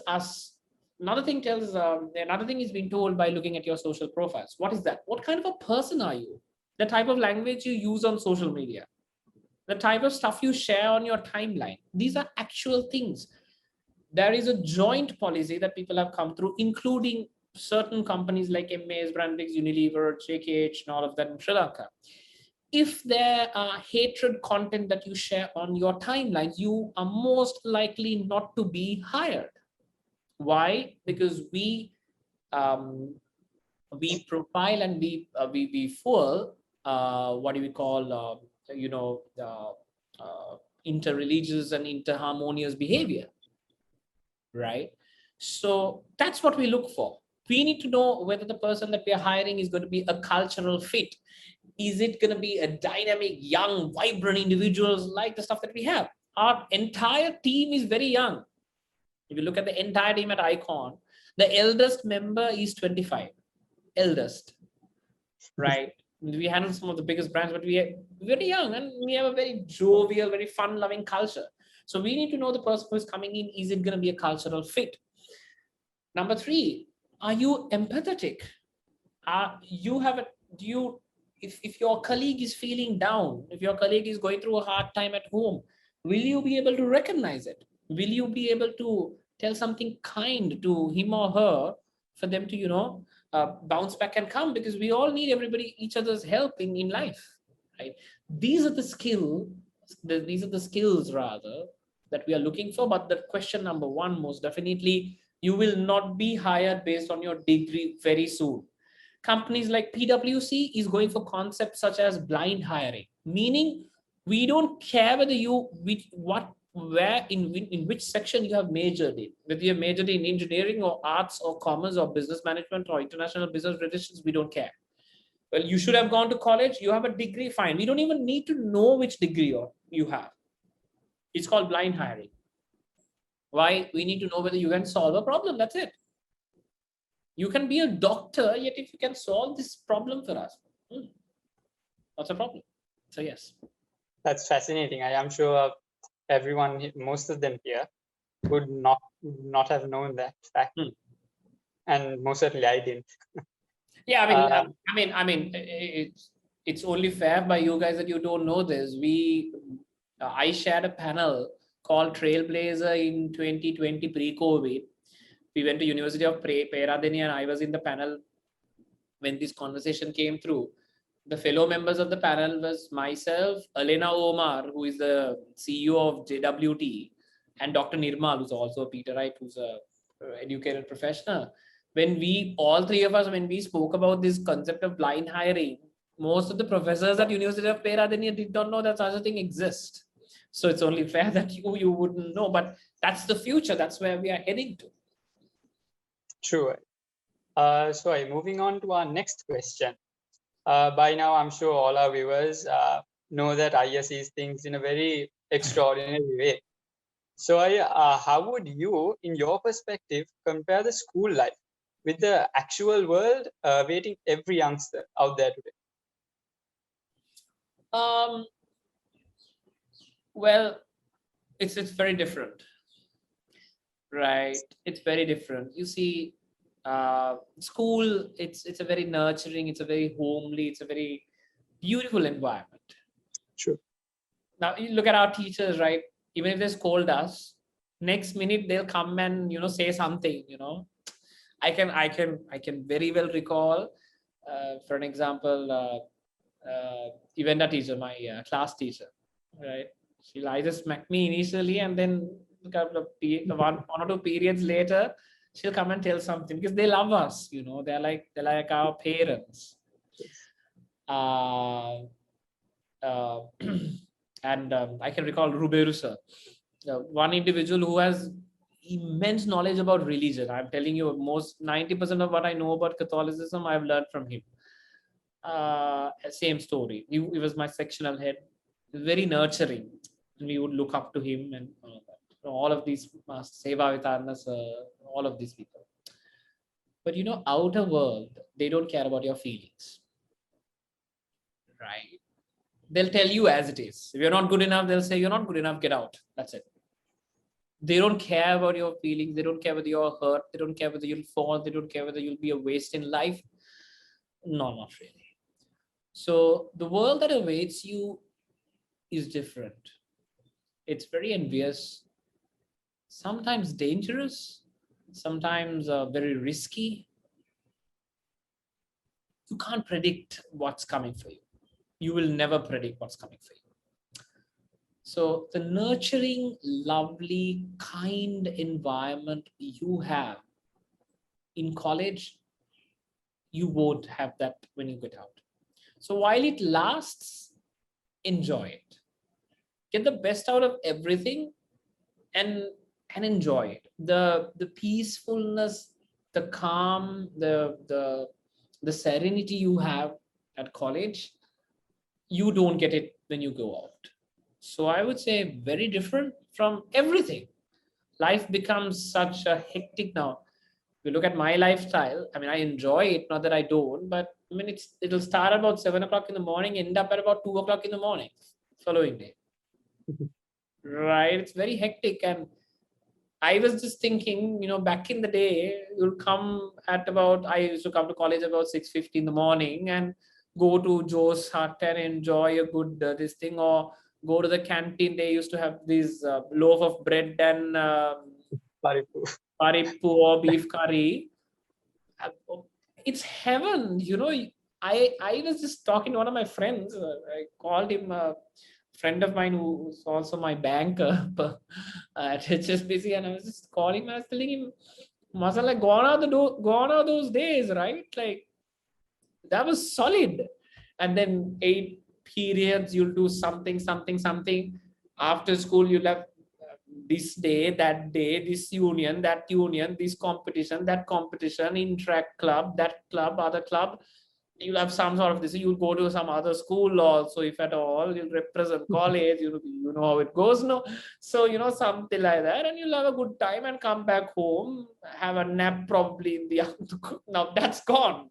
being told by looking at your social profiles. What is that? What kind of a person are you? The type of language you use on social media, the type of stuff you share on your timeline. These are actual things. There is a joint policy that people have come through, including certain companies like MAs, Brandix, Unilever, JKH, and all of that in Sri Lanka. If there are hatred content that you share on your timelines, you are most likely not to be hired. Why? Because we profile and we fuel what do we call interreligious and interharmonious behavior, right? So that's what we look for. We need to know whether the person that we are hiring is going to be a cultural fit. Is it going to be a dynamic, young, vibrant individuals like the stuff that we have? Our entire team is very young. If you look at the entire team at IKON, the eldest member is 25. Eldest, right? We handle some of the biggest brands, but we are very young and we have a very jovial, very fun-loving culture. So we need to know the person who is coming in, is it going to be a cultural fit? Number 3, are you empathetic? If your colleague is feeling down, if your colleague is going through a hard time at home, will you be able to recognize it? Will you be able to tell something kind to him or her for them to, bounce back and come? Because we all need each other's help in life, right? These are the skills rather that we are looking for. But the question number 1, most definitely, you will not be hired based on your degree very soon. Companies like PwC is going for concepts such as blind hiring, meaning we don't care whether in which section you have majored in, whether you have majored in engineering or arts or commerce or business management or international business relations, we don't care. Well, you should have gone to college, you have a degree, fine. We don't even need to know which degree you have. It's called blind hiring. Why? We need to know whether you can solve a problem, that's it. You can be a doctor, yet if you can solve this problem for us, what's the problem? So yes. That's fascinating. I am sure everyone, most of them here, would not have known that fact. And most certainly I didn't. Yeah, I mean, it's only fair by you guys that you don't know this. I shared a panel called Trailblazer in 2020 pre-COVID. We went to University of Perera and I was in the panel when this conversation came through. The fellow members of the panel was myself, Elena Omar, who is the CEO of JWT, and Dr. Nirmal, who's also a Peterite, who's a educated professional. When all three of us, when we spoke about this concept of blind hiring, most of the professors at University of Perera did not know that such a thing exists. So it's only fair that you wouldn't know, but that's the future. That's where we are heading to. True. So moving on to our next question. By now, I'm sure all our viewers know that IS sees things in a very extraordinary way. So how would you, in your perspective, compare the school life with the actual world awaiting every youngster out there today? Well, it's very different, right? It's very different. You see, school, it's a very nurturing, it's a very homely, it's a very beautiful environment. True. Now you look at our teachers, right? Even if they scold us, next minute they'll come and say something. I can very well recall, for an example, even a teacher, my class teacher, right? I just smacked me initially, and then a couple of one or two periods later, she'll come and tell something because they love us. They're like our parents. Uh, and I can recall Ruberu sir, one individual who has immense knowledge about religion. I'm telling you, most 90% of what I know about Catholicism, I've learned from him. Same story. He was my sectional head, very nurturing. We would look up to him and all of these Seva Vitarnas, all of these people. But outer world, they don't care about your feelings, right? They'll tell you as it is. If you're not good enough, they'll say you're not good enough, get out. That's it. They don't care about your feelings. They don't care whether you're hurt. They don't care whether you'll fall. They don't care whether you'll be a waste in life. No, not really. So the world that awaits you is different. It's very envious, sometimes dangerous, sometimes very risky. You can't predict what's coming for you. You will never predict what's coming for you. So the nurturing, lovely, kind environment you have in college, you won't have that when you get out. So while it lasts, enjoy it. Get the best out of everything and enjoy it. The peacefulness, the calm, the serenity you have at college, you don't get it when you go out. So I would say very different from everything. Life becomes such a hectic now. If you look at my lifestyle, I mean, I enjoy it, not that I don't, but I mean, it'll start about 7 o'clock in the morning, end up at about 2 o'clock in the morning, following day. Right? It's very hectic. And I was just thinking, back in the day, I used to come to college about 6:50 in the morning and go to Joe's Hut and enjoy a good this thing, or go to the canteen. They used to have this loaf of bread and paripu or beef curry. It's heaven, I was just talking to one of my friends. I called him a friend of mine who's also my banker at HSBC, and I was just calling him. I was telling him, "Masa, like gone are those days, right? Like that was solid." And then 8 periods, you'll do something. After school, you'll have this day, that day, this union, that union, this competition, that competition, in-track club, that club, other club. You'll have some sort of this. You'll go to some other school also, if at all. You'll represent college. You know how it goes, no? So, something like that. And you'll have a good time and come back home, have a nap probably in the afternoon. Now, that's gone.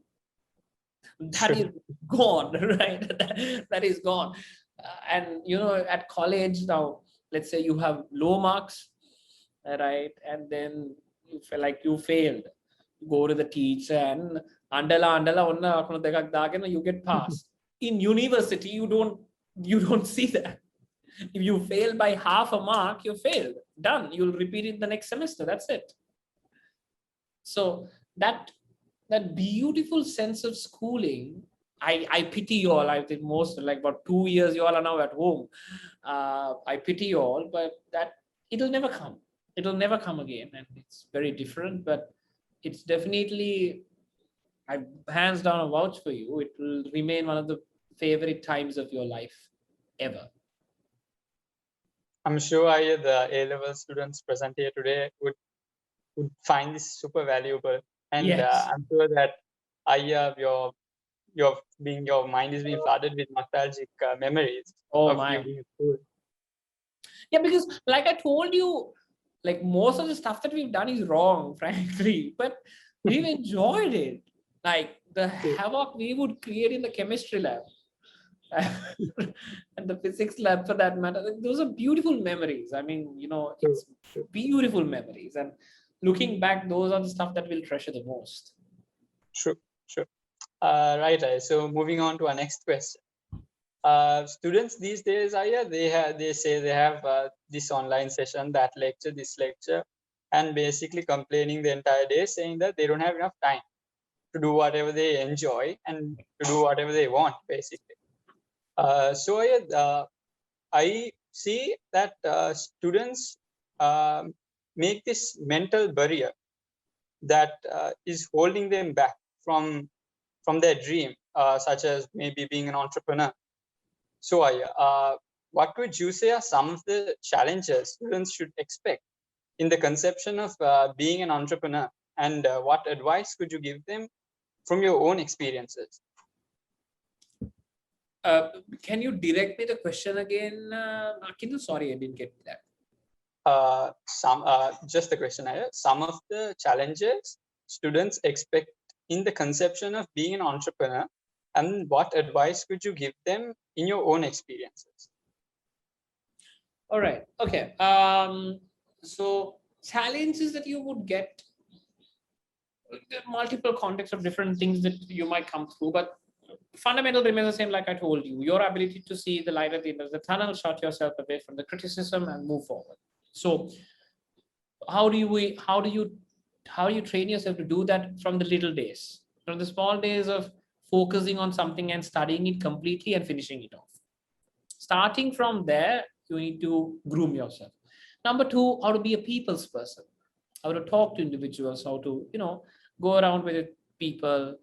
That is gone, right? That is gone. And, at college now, let's say you have low marks, right? And then you feel like you failed. Go to the teacher and you get passed. In university, you don't see that. If you fail by half a mark, you failed. Done. You'll repeat it the next semester. That's it. So that beautiful sense of schooling, I pity you all. I think most, like about 2 years, you all are now at home. I pity you all, but that it'll never come. It'll never come again. And it's very different, but it's definitely, I hands down vouch for you, it will remain one of the favorite times of your life ever. I'm sure the A-level students present here today would find this super valuable. And Yes. I'm sure that your mind is being flooded with nostalgic memories of you being school. Yeah, because like I told you, like most of the stuff that we've done is wrong, frankly, but we've enjoyed it. Like the havoc we would create in the chemistry lab and the physics lab for that matter. Those are beautiful memories. I mean, it's beautiful memories. And looking back, those are the stuff that we'll treasure the most. Sure. Right. So moving on to our next question. Students these days are, yeah, they say they have this online session, that lecture, this lecture, and basically complaining the entire day, saying that they don't have enough time to do whatever they enjoy and to do whatever they want, basically. So yeah, I see that students make this mental barrier that is holding them back from their dream, such as maybe being an entrepreneur. So, what would you say are some of the challenges students should expect in the conception of being an entrepreneur, and what advice could you give them from your own experiences? Can you direct me the question again, Akindu? Sorry, I didn't get that. Just the question, some of the challenges students expect in the conception of being an entrepreneur, and what advice could you give them in your own experiences? All right. Okay. So challenges that you would get, there are multiple contexts of different things that you might come through, but fundamental remains the same. Like I told you, your ability to see the light at the end of the tunnel, shut yourself away from the criticism, and move forward. So how do you train yourself to do that from the little days, from the small days of focusing on something and studying it completely and finishing it off? Starting from there, you need to groom yourself. Number two, how to be a people's person, how to talk to individuals, how to go around with people,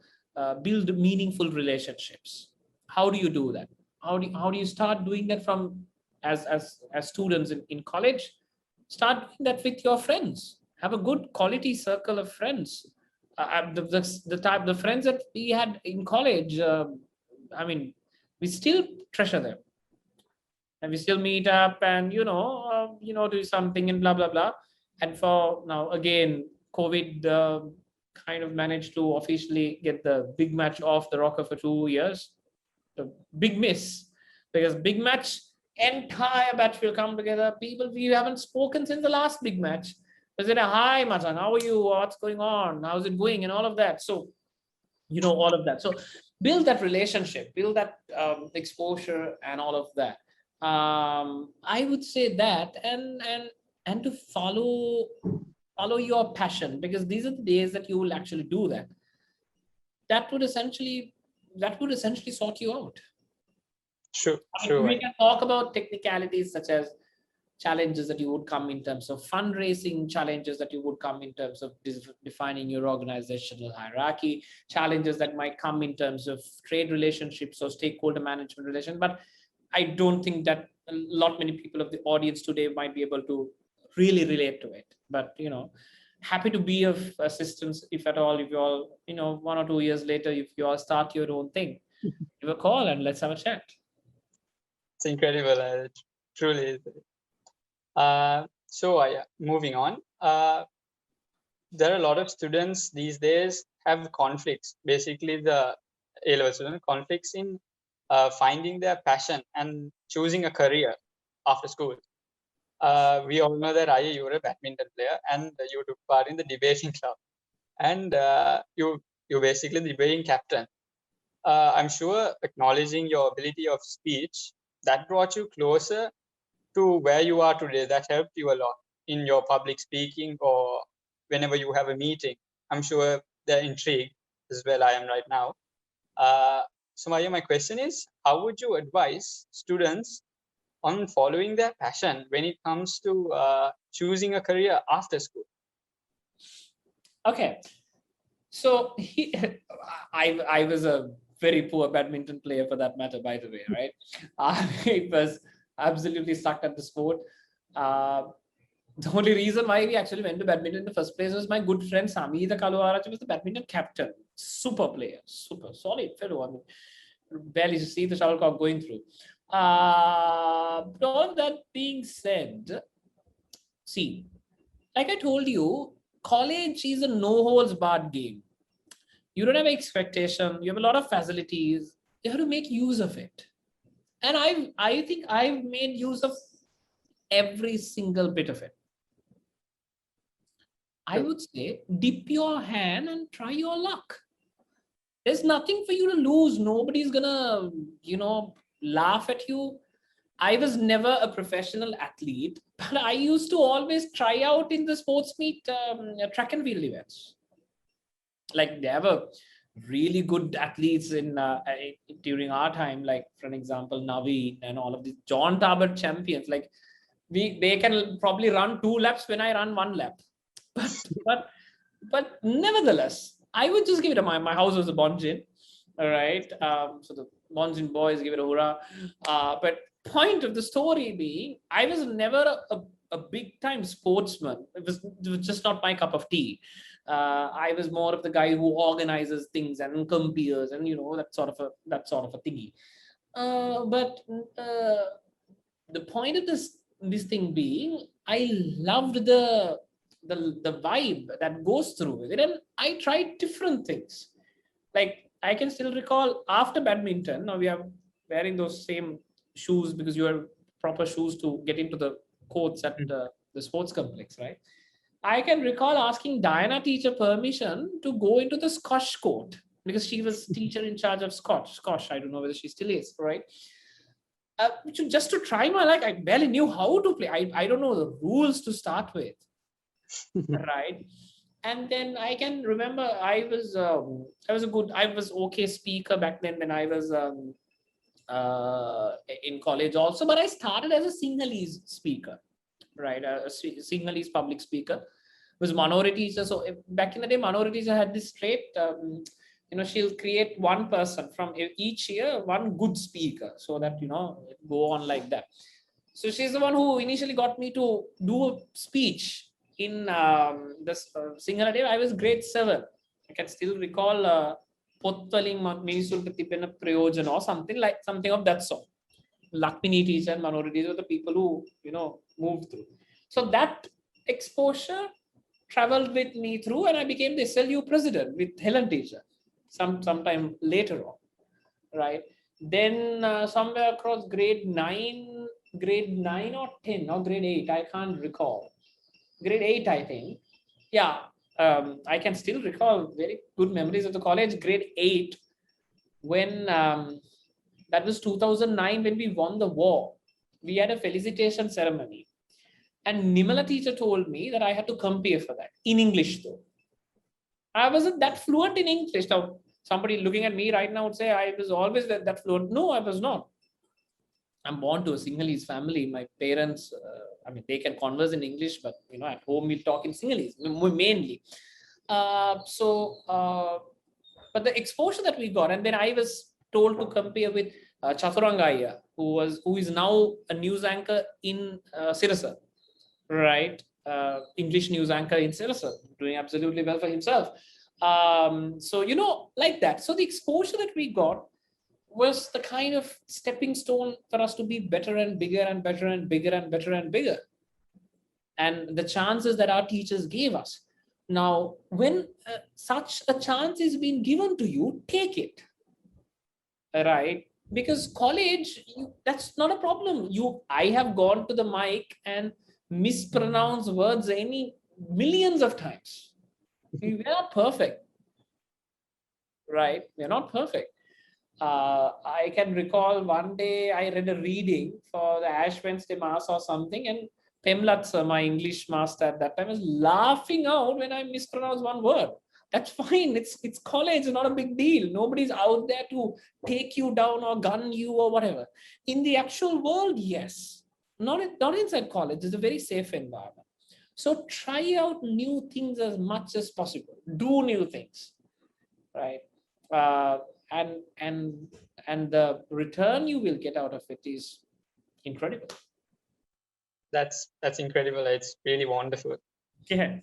build meaningful relationships. How do you do that? How do you start doing that from as students in college? Start doing that with your friends. Have a good quality circle of friends. The friends that we had in college, I mean, we still treasure them, and we still meet up and do something and blah blah blah. And for now, again, COVID kind of managed to officially get the big match off the rocker for 2 years. The big miss, because big match, entire batch will come together. People we haven't spoken since the last big match. Was it a hi Matan, how are you, what's going on, how's it going, and all of that. So all of that. So build that relationship, build that exposure and all of that. I would say that, and to follow your passion, because these are the days that you will actually do that. That would essentially sort you out. Sure. We can talk about technicalities such as challenges that you would come in terms of fundraising, challenges that you would come in terms of defining your organizational hierarchy, challenges that might come in terms of trade relationships or stakeholder management relations. But I don't think that many people of the audience today might be able to really relate to it. But happy to be of assistance if at all. If you all 1 or 2 years later, if you all start your own thing, give a call and let's have a chat. It's incredible. It truly is. Moving on. There are a lot of students these days have conflicts. Basically, the A-level student conflicts in finding their passion and choosing a career after school. We all know that you were a badminton player and you took part in the debating club, and you're basically the debating captain. I'm sure acknowledging your ability of speech, that brought you closer to where you are today. That helped you a lot in your public speaking or whenever you have a meeting. I'm sure they're intrigued as well. I am right now. So Maya, my question is, how would you advise students on following their passion when it comes to choosing a career after school? Okay. So I was a very poor badminton player for that matter, by the way, right? I was absolutely stuck at the sport. The only reason why we actually went to badminton in the first place was my good friend Sami the Kaluarach was the badminton captain. Super player, super solid fellow. I mean, barely see the shuttlecock going through. But all that being said, see, like I told you, college is a no-holds-barred game. You don't have expectation. You have a lot of facilities. You have to make use of it. And I think I've made use of every single bit of it. I would say dip your hand and try your luck. There's nothing for you to lose. Nobody's gonna, laugh at you. I was never a professional athlete, but I used to always try out in the sports meet track and field events. Like there were really good athletes in during our time, like for an example, Naveen and all of these John Tarbert champions. Like they can probably run 2 laps when I run 1 lap. But nevertheless, I would just give it a my house was a Bonjin. All right. So the Bonjin boys give it a hurrah. But point of the story being, I was never a big time sportsman. It was just not my cup of tea. I was more of the guy who organizes things and compares and that sort of a thingy. But the point of this thing being, I loved the vibe that goes through with it, and I tried different things. Like I can still recall after badminton, now we are wearing those same shoes because you have proper shoes to get into the courts at the sports complex, right? I can recall asking Diana teacher permission to go into the squash court because she was teacher in charge of squash. I don't know whether she still is, right? Just to try my luck. I barely knew how to play. I don't know the rules to start with, right? And then I can remember I was okay speaker back then when I was in college also, but I started as a Sinhalese speaker, right? A Sinhalese public speaker. Was minority teacher. So back in the day, minority teacher had this trait. She'll create one person from each year, one good speaker, so that go on like that. So she's the one who initially got me to do a speech in this Sinhala Day. I was grade 7. I can still recall Potvaling Minisulka Tipena Prayojan or something of that sort. Lakmini teacher and minorities were the people who moved through. So that exposure traveled with me through, and I became the SLU president with Helen teacher sometime later on, right? Then somewhere across grade 9 or 10 or grade 8, I can't recall. Grade 8, I think. Yeah, I can still recall very good memories of the college. Grade 8, when that was 2009 when we won the war. We had a felicitation ceremony. And Nimala teacher told me that I had to compare for that in English though. I wasn't that fluent in English. Now, somebody looking at me right now would say I was always that fluent. No, I was not. I'm born to a Sinhalese family. My parents, they can converse in English, but at home we talk in Sinhalese mainly. But the exposure that we got, and then I was told to compare with Chaturangaya, who is now a news anchor in Sirasa. Right, English news anchor in Ceylon, doing absolutely well for himself. So like that. So the exposure that we got was the kind of stepping stone for us to be better and bigger and better and bigger and better and bigger. And the chances that our teachers gave us. Now, when such a chance is being given to you, take it. Right? Because college, that's not a problem. I have gone to the mic and mispronounce words millions of times. We're not perfect, right? We're not perfect. I can recall one day I read a reading for the Ash Wednesday Mass or something, and Pemlatsa, my English master at that time, was laughing out when I mispronounced one word. That's fine. It's college. It's not a big deal. Nobody's out there to take you down or gun you or whatever. In the actual world, yes. Not inside college. It's a very safe environment. So try out new things as much as possible. Do new things, right? And the return you will get out of it is incredible. That's incredible. It's really wonderful. Yeah.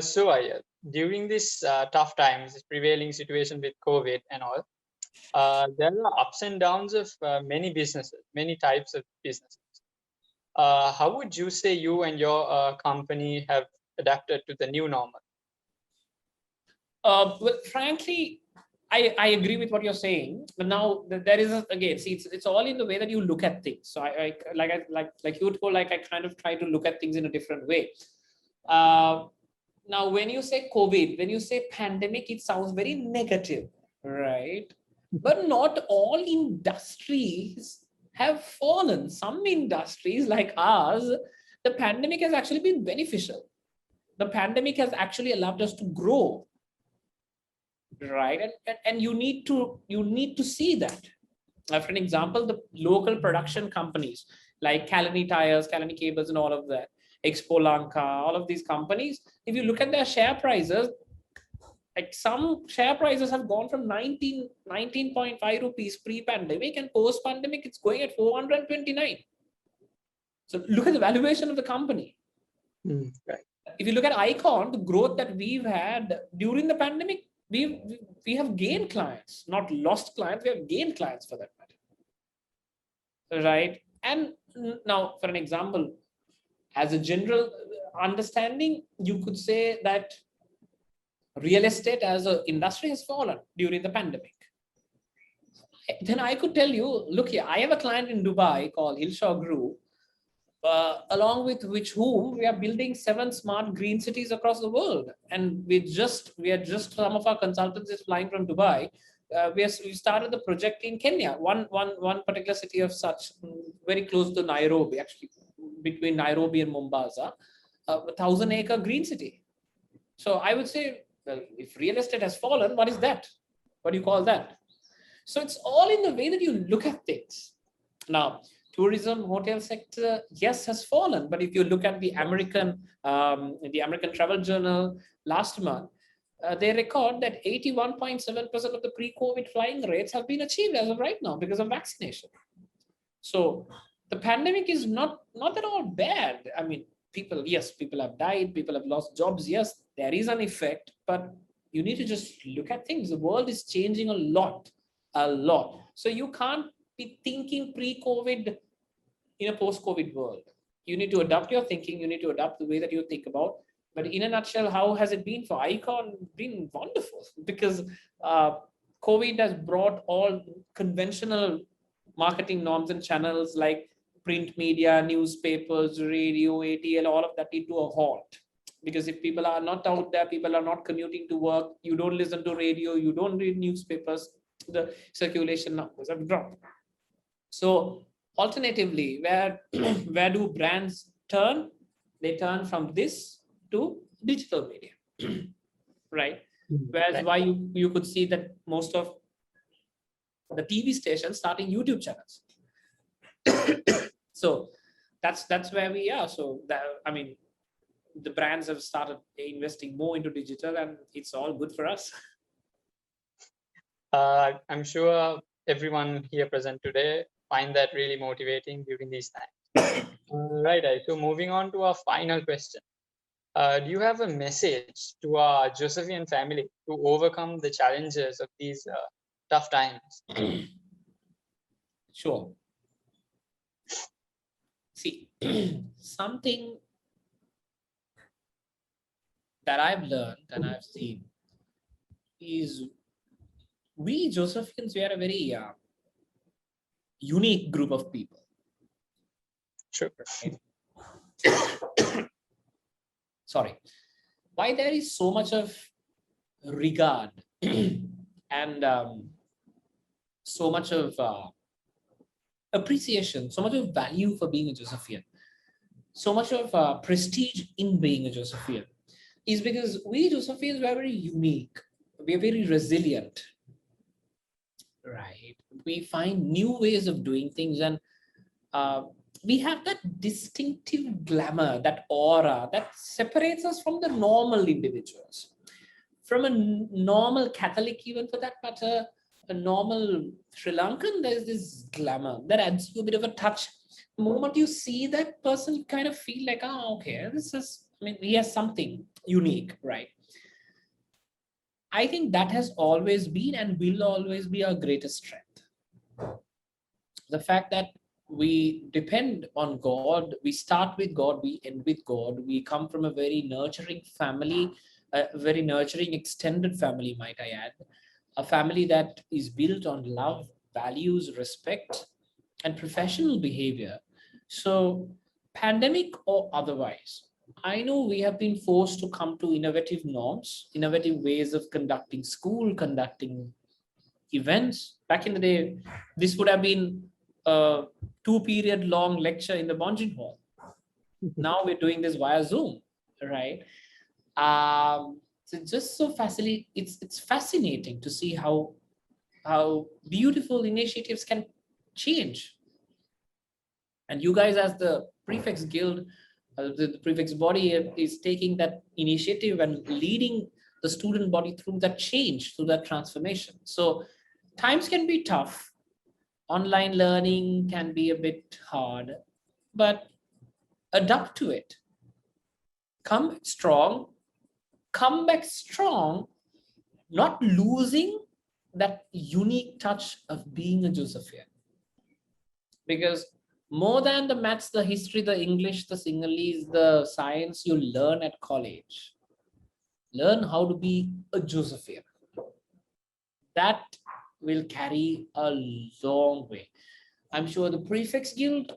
So during this tough times, this prevailing situation with COVID and all, there are ups and downs of many businesses, many types of businesses. How would you say you and your company have adapted to the new normal? Well, frankly, I agree with what you're saying, but now there is again, see, it's all in the way that you look at things. So like youthful, like I kind of try to look at things in a different way. Now, when you say COVID, when you say pandemic, it sounds very negative, right? But not all industries have fallen. Some industries like ours, the pandemic has actually been beneficial. The pandemic has actually allowed us to grow, right? And you need to see that. For an example, the local production companies like Kalani Tires, Kalani Cables, and all of that, Expo Lanka, all of these companies, if you look at their share prices, like some share prices have gone from 19.5 rupees pre-pandemic, and post-pandemic, it's going at 429. So look at the valuation of the company. Right. If you look at IKON, the growth that we've had during the pandemic, we have gained clients, not lost clients. We have gained clients for that matter, right? And now, for an example, as a general understanding, you could say that real estate as an industry has fallen during the pandemic. Then I could tell you, look here, I have a client in Dubai called Hillshaw Group, along with whom we are building 7 smart green cities across the world. And we are just some of our consultants is flying from Dubai. We started the project in Kenya, one particular city of such, very close to Nairobi, actually between Nairobi and Mombasa, a 1,000-acre green city. So I would say, well, if real estate has fallen, what is that? What do you call that? So it's all in the way that you look at things. Now, tourism, hotel sector, yes, has fallen. But if you look at the American Travel Journal last month, they record that 81.7% of the pre-COVID flying rates have been achieved as of right now because of vaccination. So the pandemic is not at all bad. I mean, people have died, people have lost jobs. Yes, there is an effect, but you need to just look at things. The world is changing a lot. So you can't be thinking pre-COVID in a post-COVID world. You need to adapt your thinking. You need to adapt the way that you think about. But in a nutshell, how has it been for IKON? Been wonderful, because COVID has brought all conventional marketing norms and channels like print media, newspapers, radio, ATL, all of that into a halt. Because if people are not out there, people are not commuting to work, you don't listen to radio, you don't read newspapers, the circulation numbers have dropped. So alternatively, where do brands turn? They turn from this to digital media, right? Whereas why you could see that most of the TV stations starting YouTube channels. So that's where we are. So that, I mean, the brands have started investing more into digital, and it's all good for us. I'm sure everyone here present today find that really motivating during these times. Right. So moving on to our final question. Do you have a message to our Josephian family to overcome the challenges of these tough times? Sure. See, something that I've learned and I've seen is we Josephians, we are a very unique group of people. Sure. Sorry. Why there is so much of regard and so much of appreciation, so much of value for being a Josephian, so much of prestige in being a Josephian, is because we Josephians are very unique. We are very resilient, right? We find new ways of doing things, and we have that distinctive glamour, that aura that separates us from the normal individuals. From a normal Catholic, even for that matter, a normal Sri Lankan, there's this glamour that adds you a bit of a touch. The moment you see that person, you kind of feel like, oh, okay, he has something unique, right? I think that has always been and will always be our greatest strength. The fact that we depend on God, we start with God, we end with God. We come from a very nurturing family, a very nurturing extended family, might I add. A family that is built on love, values, respect, and professional behavior. So, pandemic or otherwise, I know we have been forced to come to innovative norms, innovative ways of conducting school, conducting events. Back in the day, this would have been a 2-period long lecture in the Bonjin Hall. Now we're doing this via Zoom, right? So just so fascinating. It's fascinating to see how beautiful initiatives can change. And you guys, as the prefects guild, the prefects body, is taking that initiative and leading the student body through that change, through that transformation. So times can be tough. Online learning can be a bit hard, but adapt to it. Come back strong, not losing that unique touch of being a Josephian. Because more than the maths, the history, the English, the Sinhalese, the science you learn at college, learn how to be a Josephian. That will carry a long way. I'm sure the prefects guild,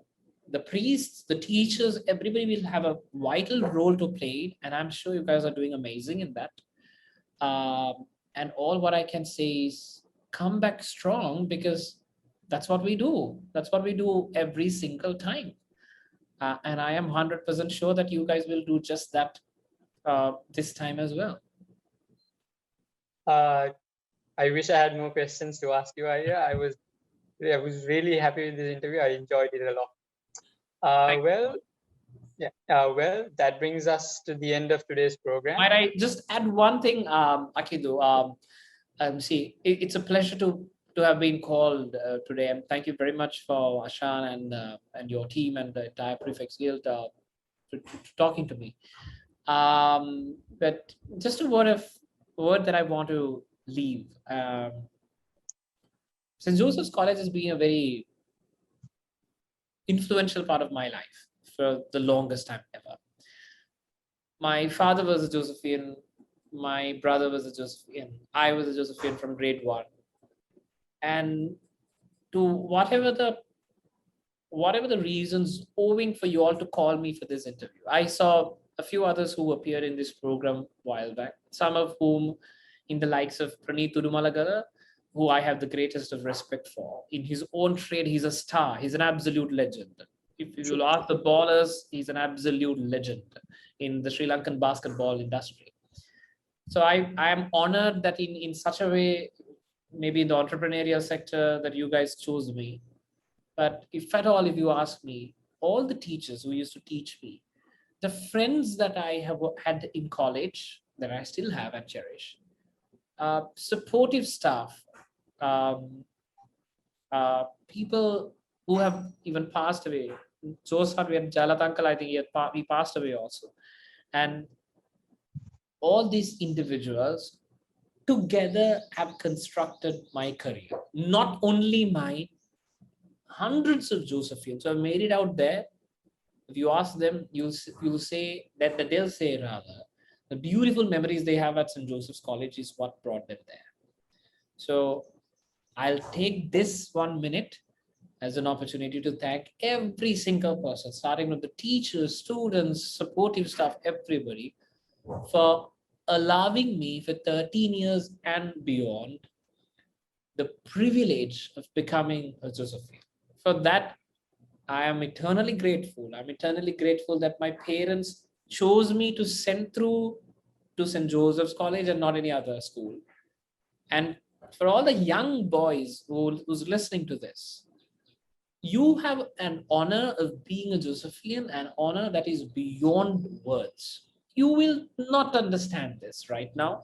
the priests, the teachers, everybody will have a vital role to play. And I'm sure you guys are doing amazing in that. And all what I can say is come back strong, because that's what we do. That's what we do every single time. And I am 100% sure that you guys will do just that this time as well. I wish I had more questions to ask you, Arya. I was really happy with this interview. I enjoyed it a lot. Well, that brings us to the end of today's program. Might I just add one thing, Akidu? See, it's a pleasure to have been called today, and thank you very much for Ashan and your team and the entire Prefects Guild talking to me. But just a word that I want to leave. St. Joseph's College has been a very influential part of my life for the longest time ever. My father was a Josephian. My brother was a Josephian. I was a Josephian from grade 1. And to whatever the reasons owing for you all to call me for this interview, I saw a few others who appeared in this program a while back, some of whom in the likes of Praneeth Udumalagala, who I have the greatest of respect for. In his own trade, he's a star. He's an absolute legend. If you'll ask the ballers, he's an absolute legend in the Sri Lankan basketball industry. So I am honored that in such a way, maybe in the entrepreneurial sector, that you guys chose me. But if at all, if you ask me, all the teachers who used to teach me, the friends that I have had in college, that I still have and cherish, supportive staff, people who have even passed away. Josan, we had Jalat uncle, I think he passed away also. And all these individuals together have constructed my career. Not only mine, hundreds of Josephians who have made it out there. If you ask them, you'll say that they'll say rather, the beautiful memories they have at St. Joseph's College is what brought them there. So I'll take this 1 minute as an opportunity to thank every single person, starting with the teachers, students, supportive staff, everybody, for allowing me for 13 years and beyond the privilege of becoming a Josephian. For that, I am eternally grateful. I'm eternally grateful that my parents chose me to send through to St. Joseph's College and not any other school. And for all the young boys who's listening to this, you have an honor of being a Josephian, an honor that is beyond words. You will not understand this right now.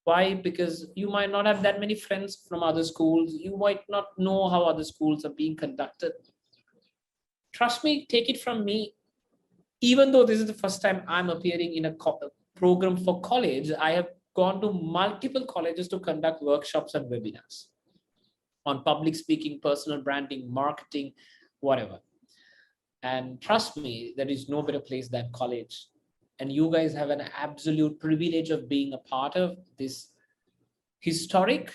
Why? Because you might not have that many friends from other schools. You might not know how other schools are being conducted. Trust me, take it from me. Even though this is the first time I'm appearing in a program for college, I have gone to multiple colleges to conduct workshops and webinars on public speaking, personal branding, marketing, whatever. And trust me, there is no better place than college. And you guys have an absolute privilege of being a part of this historic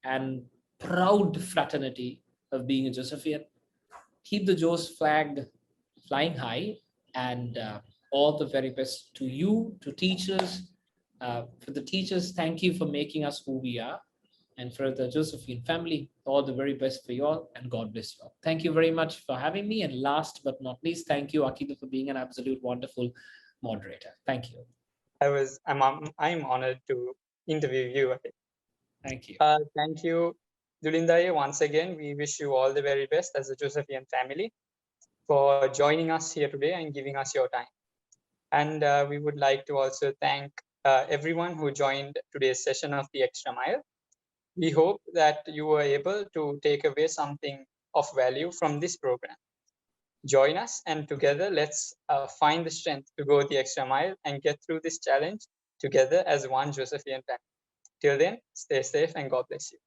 and proud fraternity of being a Josephian. Keep the Jos flag flying high, and all the very best to you, to teachers. For the teachers, thank you for making us who we are. And for the Josephine family, all the very best for you all, and God bless you all. Thank you very much for having me. And last but not least, thank you, Akidu, for being an absolute wonderful moderator. Thank you. I'm honored to interview you. Thank you. Thank you, Dulinda. Once again, we wish you all the very best as a Josephian family for joining us here today and giving us your time. And we would like to also thank everyone who joined today's session of the Extra Mile. We hope that you were able to take away something of value from this program. Join us, and together let's find the strength to go the extra mile and get through this challenge together as one Josephian family. Till then, stay safe and God bless you.